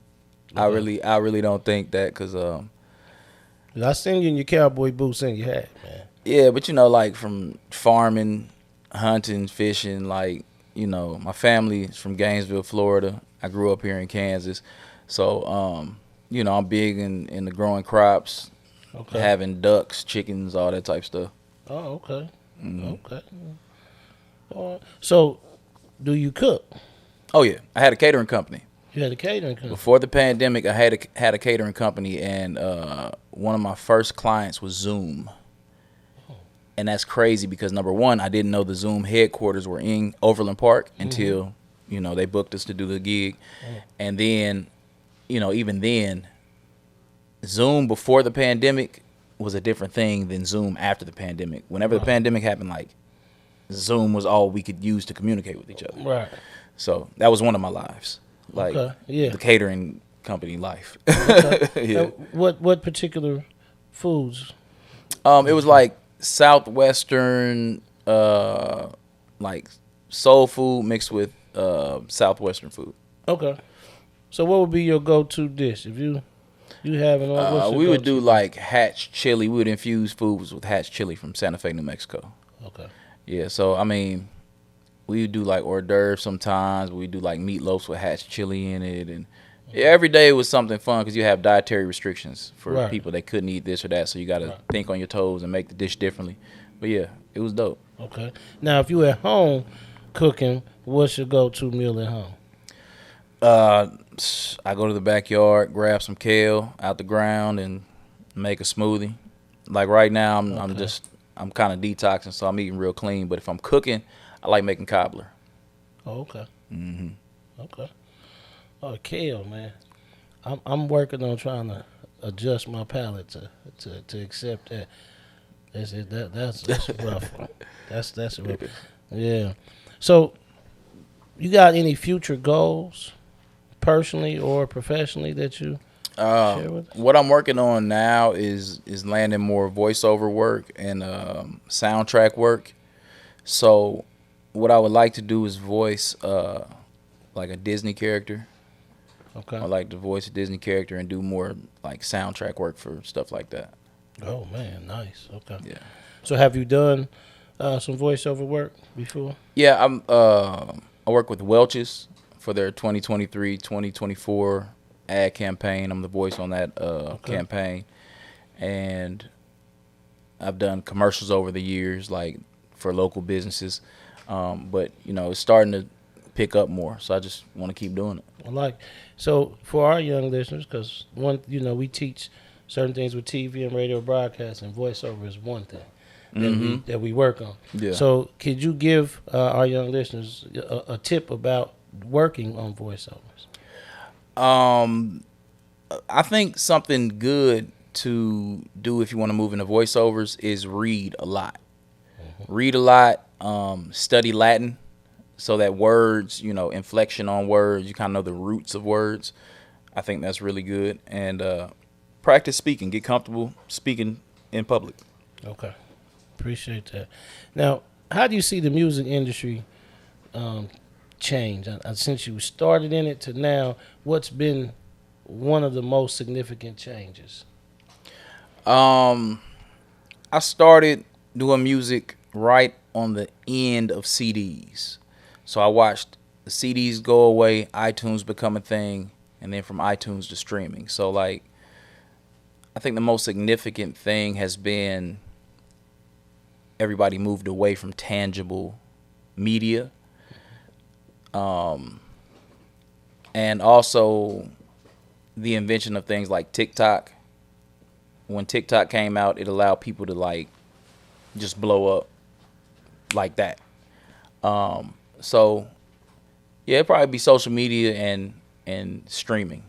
Okay. I really don't think that because I seen you in your cowboy boots and your hat, man. yeah, but you know, like from farming, hunting, fishing, like you know, my family is from Gainesville, Florida. I grew up here in Kansas, so you know, I'm big in the growing crops, Okay. having ducks, chickens, all that type stuff. Oh, okay. Hmm. Okay. All right. So, do you cook? Oh yeah, I had a catering company. You had a catering company. Before the pandemic, I had a catering company, and one of my first clients was Zoom. And that's crazy because number one, I didn't know the Zoom headquarters were in Overland Park until you know they booked us to do the gig, and then you know even then, Zoom before the pandemic was a different thing than Zoom after the pandemic. Whenever the pandemic happened, like Zoom was all we could use to communicate with each other. Right. So that was one of my lives, like Okay. Yeah. the catering company life. Okay. Yeah. Now, what particular foods? It was like southwestern, like soul food mixed with southwestern food. Okay. So, what would be your go-to dish if you have an? What's your We would go-to do dish? like hatch chili. We would infuse foods with hatch chili from Santa Fe, New Mexico. Okay. Yeah, so I mean, we would do like hors d'oeuvres sometimes. We do like meatloafs with hatch chili in it, and yeah, every day was something fun because you have dietary restrictions for Right. people that couldn't eat this or that. So you got to Right. think on your toes and make the dish differently. But yeah, it was dope. Okay. Now, if you at home cooking, what's your go-to meal at home? I go to the backyard, grab some kale out the ground, and make a smoothie. Like right now, I'm kind of detoxing, so I'm eating real clean. But if I'm cooking, I like making cobbler. Oh, okay. Hmm. Okay. Oh, kale, man. I'm working on trying to adjust my palate to accept that. That's it. That's a rough one. That's a rough. Yeah. So, you got any future goals, personally or professionally, that you share with us? What I'm working on now is landing more voiceover work and soundtrack work. So, what I would like to do is voice like a Disney character. Okay. I like to voice a Disney character and do more like soundtrack work for stuff like that. Oh man, nice. Okay. Yeah. So, have you done some voiceover work before? Yeah, I work with Welch's for their 2023-2024 ad campaign. I'm the voice on that campaign, and I've done commercials over the years, like for local businesses. But you know, it's starting to pick up more, so I just want to keep doing it. So for our young listeners, because we teach certain things with TV and radio broadcast, and voiceover is one thing that we work on. Yeah. So could you give our young listeners a tip about working on voiceovers? I think something good to do if you want to move into voiceovers is read a lot. Read a lot. Study Latin, so that words, inflection on words, you kind of know the roots of words. I think that's really good. And practice speaking. Get comfortable speaking in public. Okay. Appreciate that. Now, how do you see the music industry change? Since you started in it to now, what's been one of the most significant changes? I started doing music right on the end of CDs. So I watched the CDs go away, iTunes become a thing, and then from iTunes to streaming. So like, I think the most significant thing has been everybody moved away from tangible media. And also the invention of things like TikTok. When TikTok came out, it allowed people to like just blow up like that. So yeah, it'd probably be social media and streaming.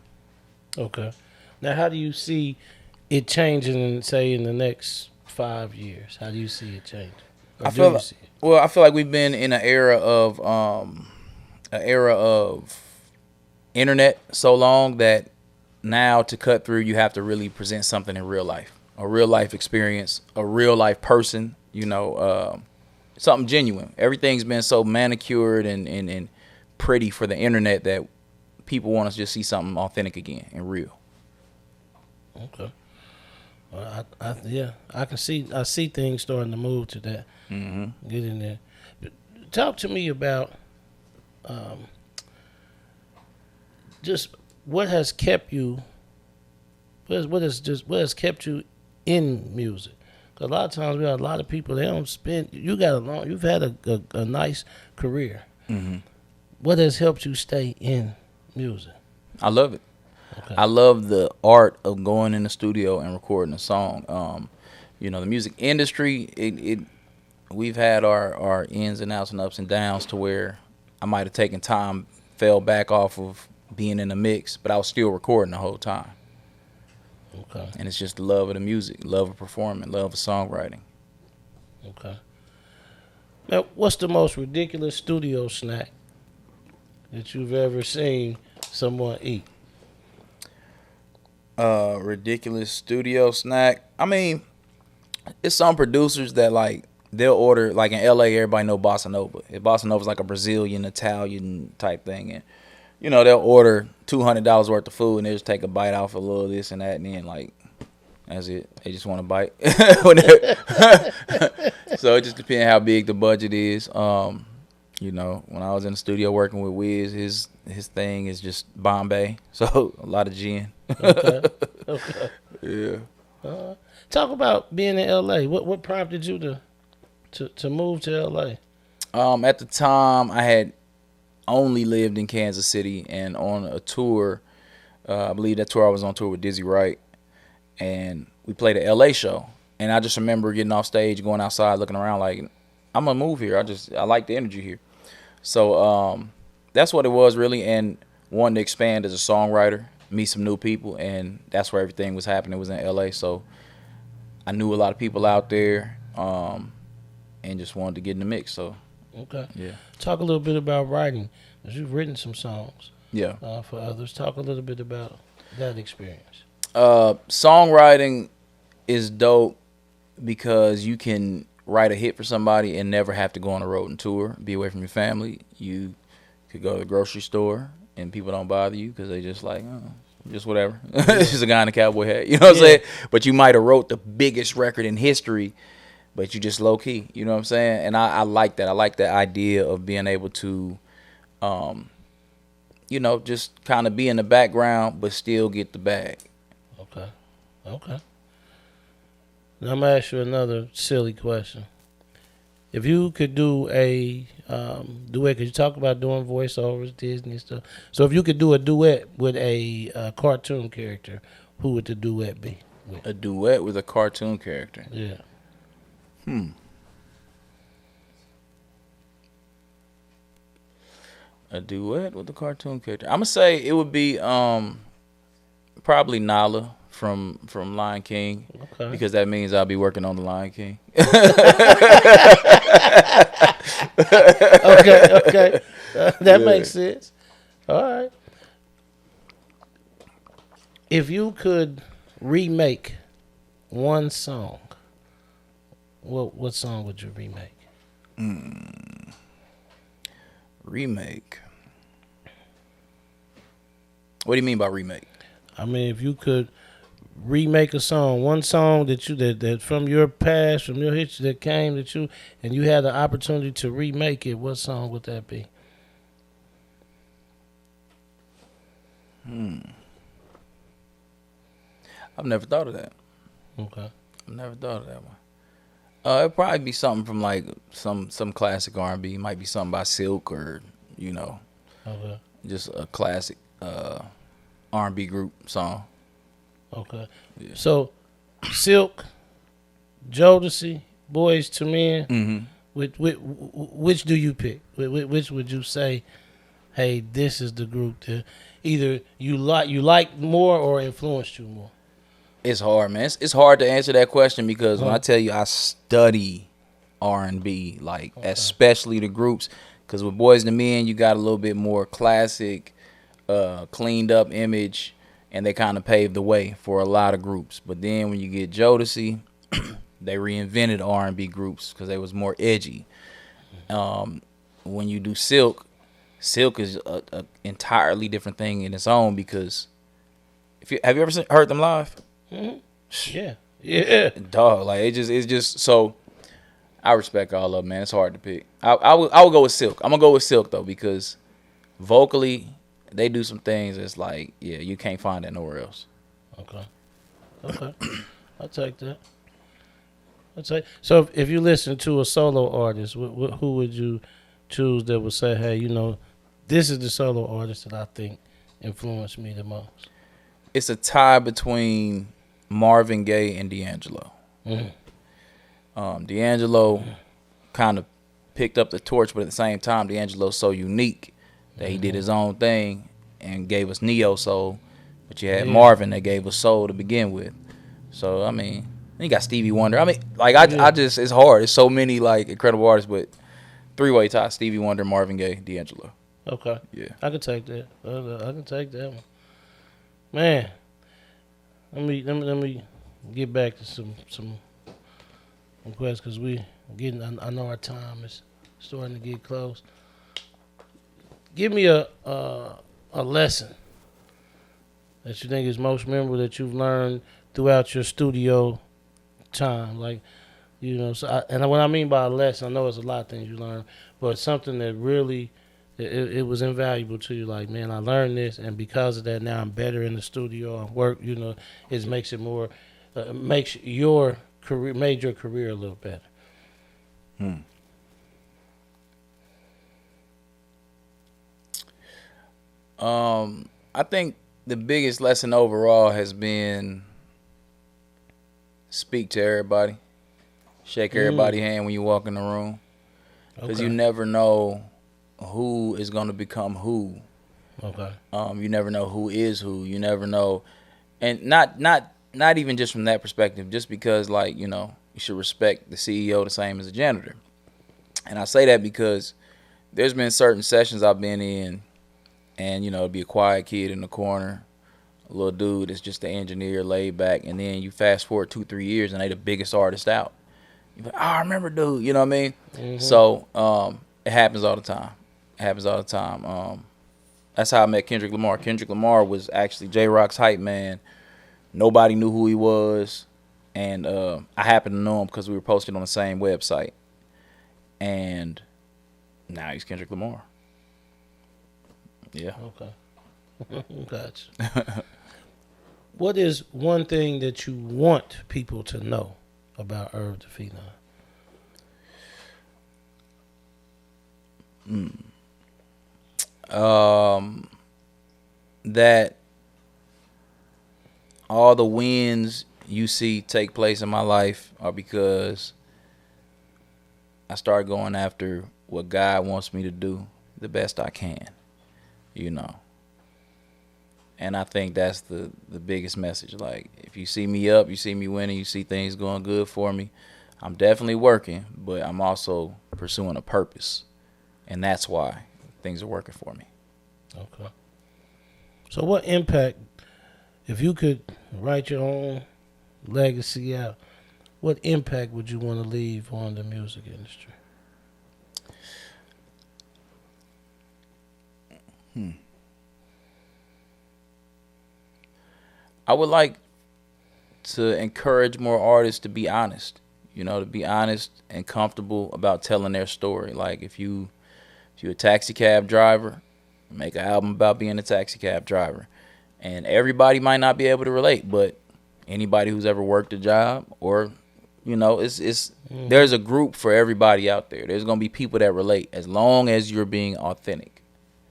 Okay. Now, how do you see it changing, say, in the next 5 years? How do you see it change? I feel like we've been in an era of internet so long that now to cut through you have to really present something in real life, a real life experience, a real life person, something genuine. Everything's been so manicured and pretty for the internet that people want to just see something authentic again and real. Okay. Well, I can see. I see things starting to move to that. Mm-hmm. Get in there. But talk to me about just what has kept you. What has kept you in music? 'Cause a lot of times we have a lot of people, they don't spend. You've had a nice career. Mm-hmm. What has helped you stay in music? I love it. Okay. I love the art of going in the studio and recording a song. The music industry, we've had our ins and outs and ups and downs to where I might have taken time, fell back off of being in the mix, but I was still recording the whole time. Okay. And it's just the love of the music, love of performing, love of songwriting. Okay. Now, what's the most ridiculous studio snack that you've ever seen someone eat? Ridiculous studio snack. I mean, it's some producers that like they'll order, like in LA, everybody know bossa nova. Bossa nova's like a Brazilian, Italian type thing, and they'll order $200 worth of food and they just take a bite off a little of this and that, and then like that's it. They just want to bite. So it just depends how big the budget is. When I was in the studio working with Wiz, his thing is just Bombay, so a lot of gin. Okay. Yeah. Talk about being in LA. What prompted you to move to LA? At the time, I had only lived in Kansas City and on a tour. I believe that tour I was on tour with Dizzy Wright, and we played a LA show. And I just remember getting off stage, going outside, looking around like, I'm gonna move here. I like the energy here. So that's what it was really, and wanting to expand as a songwriter, meet some new people, and that's where everything was happening. It was in LA, so I knew a lot of people out there, and just wanted to get in the mix. So okay, yeah. Talk a little bit about writing, because you've written some songs. Yeah. For others, talk a little bit about that experience. Songwriting is dope because you can write a hit for somebody and never have to go on the road and tour, be away from your family. You could go to the grocery store and people don't bother you because they just like, just whatever. It's just a guy in a cowboy hat. You know what I'm saying? But you might have wrote the biggest record in history, but you just low key. You know what I'm saying? And I like that. I like that idea of being able to, just kind of be in the background but still get the bag. Okay. Now I'm gonna ask you another silly question. If you could do a duet, because you talk about doing voiceovers, Disney stuff. So if you could do a duet with a cartoon character, who would the duet be with? A duet with a cartoon character? Yeah. A duet with a cartoon character. I'm gonna say it would be probably Nala from Lion King. Okay. Because that means I'll be working on the Lion King. Okay. That makes sense. All right. If you could remake one song, what song would you remake? Remake. What do you mean by remake? I mean, if you could remake a song, one song that from your past, from your history that came and you had the opportunity to remake it, what song would that be? I've never thought of that. Okay. I've never thought of that one. It'd probably be something from like some classic R&B. It might be something by Silk or Okay. just a classic R&B group song. Okay. Yeah. So, Silk, Jodeci, Boys to Men. Mm-hmm. Which do you pick? Which would you say, hey, this is the group that either you like more or influenced you more? It's hard, man. It's hard to answer that question because when I tell you I study R&B, like especially the groups, because with Boys to Men you got a little bit more classic, cleaned up image, and they kind of paved the way for a lot of groups. But then when you get Jodeci, they reinvented R&B groups because they was more edgy. When you do Silk, Silk is a entirely different thing in its own because have you ever heard them live? Yeah. Yeah. Dog, like it's just so. I respect all of them, man. It's hard to pick. I would go with Silk. I'm gonna go with Silk though because vocally they do some things that's like, yeah, you can't find that nowhere else. Okay. I'll take that. So if you listen to a solo artist, who would you choose that would say, hey, this is the solo artist that I think influenced me the most? It's a tie between Marvin Gaye and D'Angelo. D'Angelo kind of picked up the torch, but at the same time, D'Angelo's so unique that he did his own thing and gave us neo soul. But you had Marvin that gave us soul to begin with. So I mean, you got Stevie Wonder. I mean, like I just it's hard. It's so many like incredible artists, but three-way tie: Stevie Wonder, Marvin Gaye, D'Angelo. Okay. Yeah. I can take that. I can take that one. Man, let me get back to some questions because we getting. I know our time is starting to get close. Give me a lesson that you think is most memorable that you've learned throughout your studio time, like So and what I mean by a lesson, I know it's a lot of things you learn, but something that really it was invaluable to you. Like, man, I learned this, and because of that, now I'm better in the studio. I work, it makes it more makes your career made your career a little better. I think the biggest lesson overall has been speak to everybody, shake everybody's hand when you walk in the room, because you never know who is going to become who. Okay. You never know who is who. You never know, and not even just from that perspective. Just because, like, you should respect the CEO the same as a janitor. And I say that because there's been certain sessions I've been in, and it'd be a quiet kid in the corner, a little dude that's just the engineer, laid back, and then you fast forward 2-3 years and they the biggest artist out. You're like, oh, I remember dude, you know what I mean? So it happens all the time. That's how I met Kendrick Lamar. Kendrick Lamar was actually J-Rock's hype man. Nobody knew who he was, and I happened to know him because we were posted on the same website. And now he's Kendrick Lamar. Yeah. Okay. Gotcha. What is one thing that you want people to know about Irv Da Phenom? That all the wins you see take place in my life are because I started going after what God wants me to do the best I can, And I think that's the biggest message. Like, if you see me up, you see me winning, you see things going good for me, I'm definitely working, but I'm also pursuing a purpose. And that's why things are working for me. Okay. So what impact, if you could write your own legacy out, what impact would you want to leave on the music industry? I would like to encourage more artists to be honest, to be honest and comfortable about telling their story. Like, if you're a taxi cab driver, make an album about being a taxi cab driver. And everybody might not be able to relate, but anybody who's ever worked a job or, it's there's a group for everybody out there. There's going to be people that relate as long as you're being authentic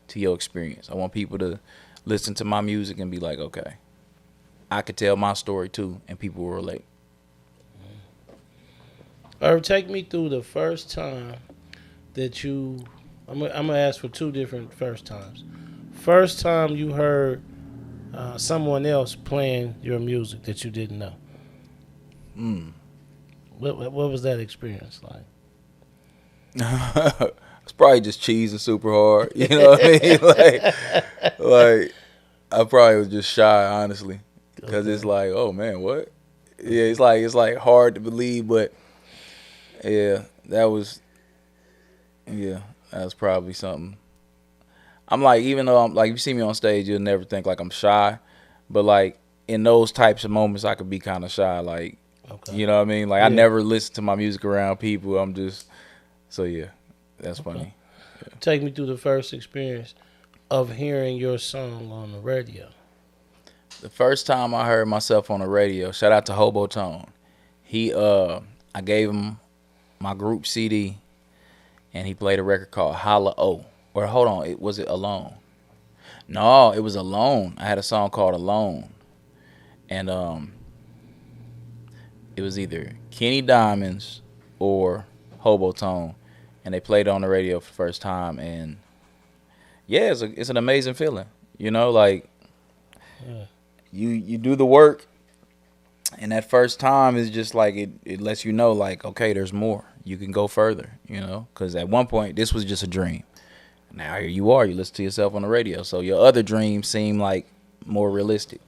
to your experience. I want people to listen to my music and be like, okay, I could tell my story too, and people will relate. Irv, take me through the first time that I'm gonna ask for two different first times. First time you heard someone else playing your music that you didn't know. What was that experience like? It's probably just cheesing super hard. You know what I mean? Like I probably was just shy, honestly, because it's like, oh man, what? Yeah, it's like hard to believe, but yeah, that was probably something. I'm like, even though I'm like, if you see me on stage, you'll never think like I'm shy, but like in those types of moments, I could be kind of shy. Like, you know what I mean? Like I never listen to my music around people. I'm just, so yeah, that's funny. Yeah. Take me through the first experience of hearing your song on the radio. The first time I heard myself on the radio, shout out to Hobo Tone. I gave him my group CD, and he played a record called Holla O. Or hold on, was it Alone? No, it was Alone. I had a song called Alone, and it was either Kenny Diamonds or Hobo Tone, and they played it on the radio for the first time, and yeah, it's an amazing feeling. You know, like you do the work, and that first time is just like it lets you know, like, okay, there's more. You can go further, you know, because at one point this was just a dream. Now here you are, you listen to yourself on the radio, so your other dreams seem like more realistic.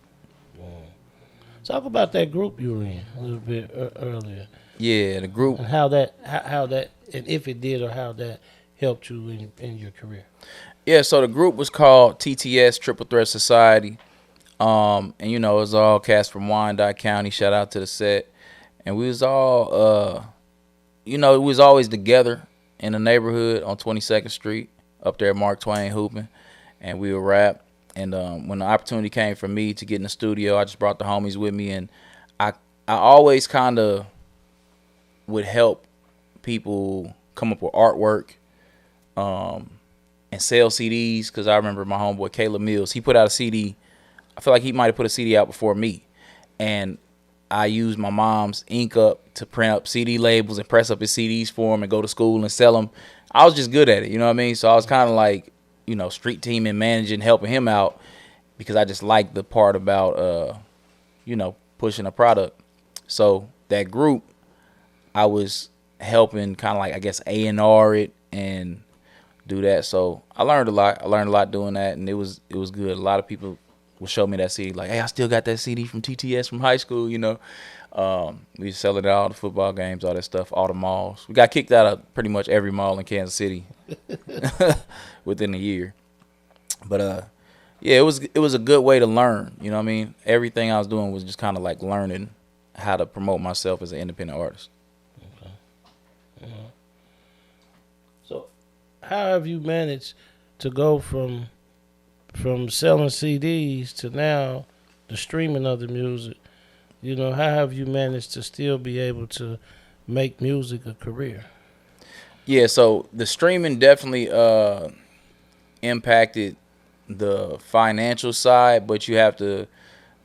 Talk about that group you were in a little bit earlier. Yeah, the group. And how that, and if it did, or how that helped you in your career. Yeah, so the group was called TTS, Triple Threat Society. And you know, it was all cast from Wyandotte County. Shout out to the set. And we was all, you know, we was always together in the neighborhood on 22nd Street, up there at Mark Twain hooping. And we would rap. And when the opportunity came for me to get in the studio, I just brought the homies with me. And I always kind of would help people come up with artwork and sell CDs. Because I remember my homeboy, Caleb Mills, he put out a CD. I feel like he might have put a CD out before me. And I used my mom's ink up to print up CD labels and press up his CDs for him and go to school and sell them. I was just good at it, you know what I mean? So I was kind of like, you know, street teaming, managing, helping him out because I just liked the part about, you know, pushing a product. So that group, I was helping kind of like, I guess, A&R it and do that. So I learned a lot. I learned a lot doing that, and it was good. A lot of people would show me that CD, like, hey, I still got that CD from TTS from high school, you know. We used to sell it at all the football games, all that stuff, all the malls. We got kicked out of pretty much every mall in Kansas City within a year. But yeah, it was a good way to learn, you know what I mean? Everything I was doing was just kind of like learning how to promote myself as an independent artist. Okay. Yeah. So how have you managed to go from selling CDs to now the streaming of the music? You know, how have you managed to still be able to make music a career? Yeah, so the streaming definitely impacted the financial side, but you have to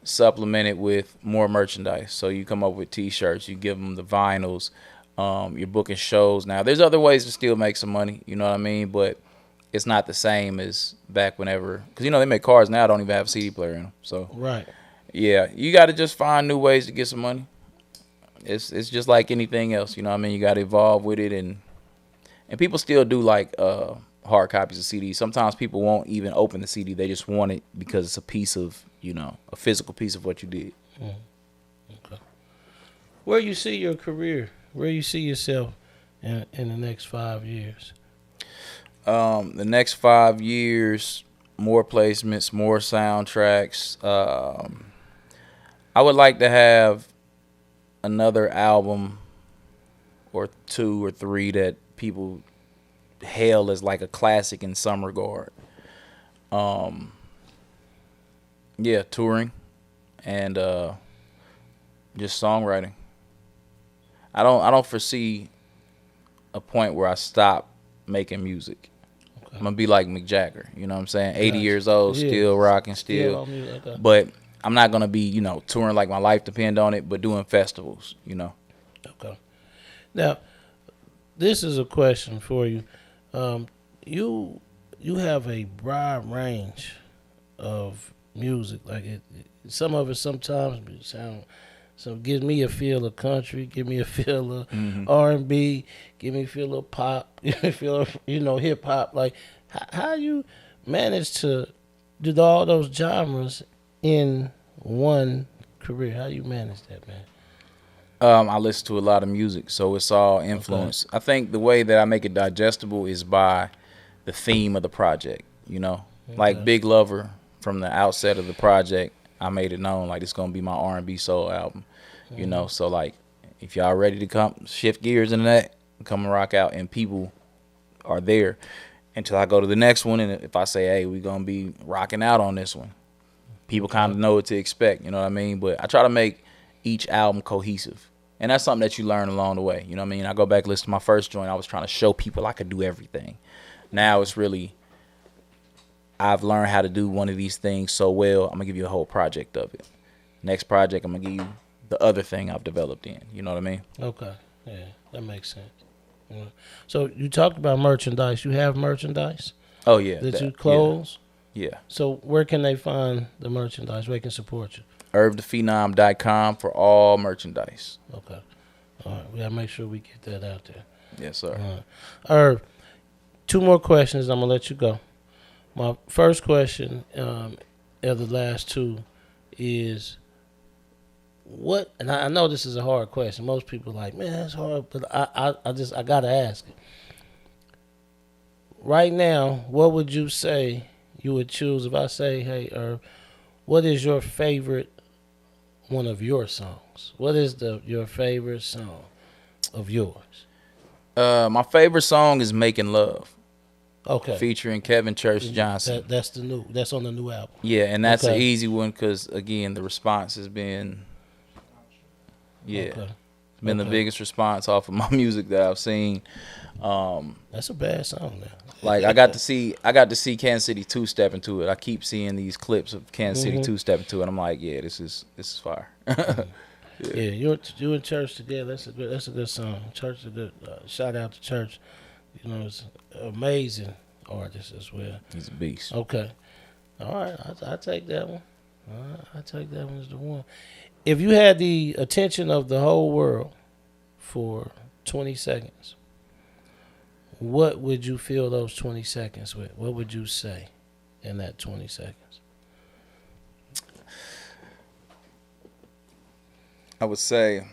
supplement it with more merchandise. So you come up with T-shirts, you give them the vinyls, you're booking shows. Now, there's other ways to still make some money, you know what I mean? But it's not the same as back whenever, because, you know, they make cars now don't even have a CD player in them. So right. Yeah, you got to just find new ways to get some money. It's just like anything else, you know what I mean? You got to evolve with it, and people still do like hard copies of CDs. Sometimes people won't even open the CD. They just want it because it's a piece of, you know, a physical piece of what you did. Okay. Where you see your career? Where you see yourself in the next 5 years? The next 5 years, more placements, more soundtracks. I would like to have another album or 2 or 3 that people hail as like a classic in some regard. Yeah, touring and just songwriting. I don't foresee a point where I stop making music. Okay. I'm gonna be like Mick Jagger, you know what I'm saying? 80 years old, still rocking, still. But I'm not gonna be, you know, touring like my life depend on it, but doing festivals, you know. Okay. Now, this is a question for you. You have a broad range of music. Like some of it sometimes sound. So give me a feel of country, give me a feel of R&B, give me a feel of pop, give me a feel of, you know, hip hop. Like how you manage to do all those genres in one career? How you manage that, man? I listen to a lot of music, so it's all influence. Okay. I think the way that I make it digestible is by the theme of the project. you know. Like Big Lover, from the outset of the project, I made it known like it's gonna be my R&B soul album, you know. So like, if y'all ready to come shift gears into that, come and rock out, and people are there until I go to the next one. And if I say, hey, we gonna be rocking out on this one, people kind of know what to expect, you know what I mean? But I try to make each album cohesive, and that's something that you learn along the way, you know what I mean? I go back and listen to my first joint. I was trying to show people I could do everything. Now it's really, I've learned how to do one of these things so well, I'm going to give you a whole project of it. Next project, I'm going to give you the other thing I've developed in. You know what I mean? Okay. Yeah, that makes sense. Yeah. So you talked about merchandise. You have merchandise? Oh, yeah. That you clothes? Yeah. So where can they find the merchandise? Where they can support you? IrvDaPhenom.com for all merchandise. Okay. All right. We got to make sure we get that out there. Yes, sir. All right. Irv, 2 more questions. I'm going to let you go. My first question, of the last 2, is what? And I know this is a hard question. Most people are like, man, that's hard, but I gotta ask it. Right now, what would you say you would choose if I say, hey, Irv, what is your favorite one of your songs? What is your favorite song of yours? My favorite song is "Making Love." Okay. Featuring Kevin Church Johnson. That's on the new album. Yeah, and that's an easy one because, again, the response has been, the biggest response off of my music that I've seen. That's a bad song now. Like I got to see Kansas City 2 step into it. I keep seeing these clips of Kansas City 2 step into it. I'm like, yeah, this is fire. Yeah, you and Church together. That's a good song. Church is a good. Shout out to Church. You know, it's an amazing artist as well. He's a beast. Okay. All right. I take that one. All right. I take that one as the one. If you had the attention of the whole world for 20 seconds, what would you fill those 20 seconds with? What would you say in that 20 seconds? I would say,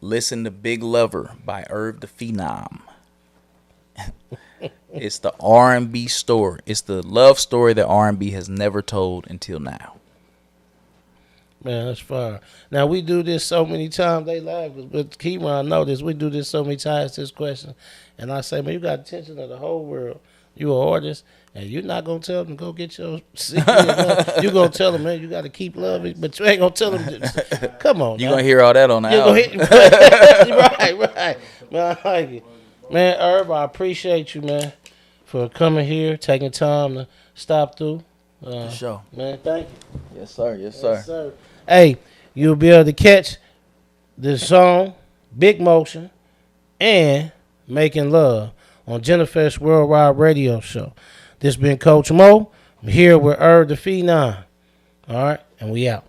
listen to Big Lover by Irv Da Phenom. It's the R&B story. It's the love story that R&B has never told until now. Man, that's fire. Now, we do this so many times. They laugh, but Keyron, I know this. We do this so many times, this question. And I say, man, you got attention of the whole world. You an artist, and you're not going to tell them to go get your CD. You're going to tell them, man, you got to keep loving, but you ain't going to tell them, come on. You're going to hear all that on the album. Right. Man, I like it. Man, Irv, I appreciate you, man, for coming here, taking time to stop through. For sure. Man, thank you. Yes, sir. Yes, sir. Yes, sir. Hey, you'll be able to catch this song, Big Motion, and Making Love on JEGNAFEST Worldwide Radio Show. This been Coach Mo. I'm here with Irv Da Phenom. All right, and we out.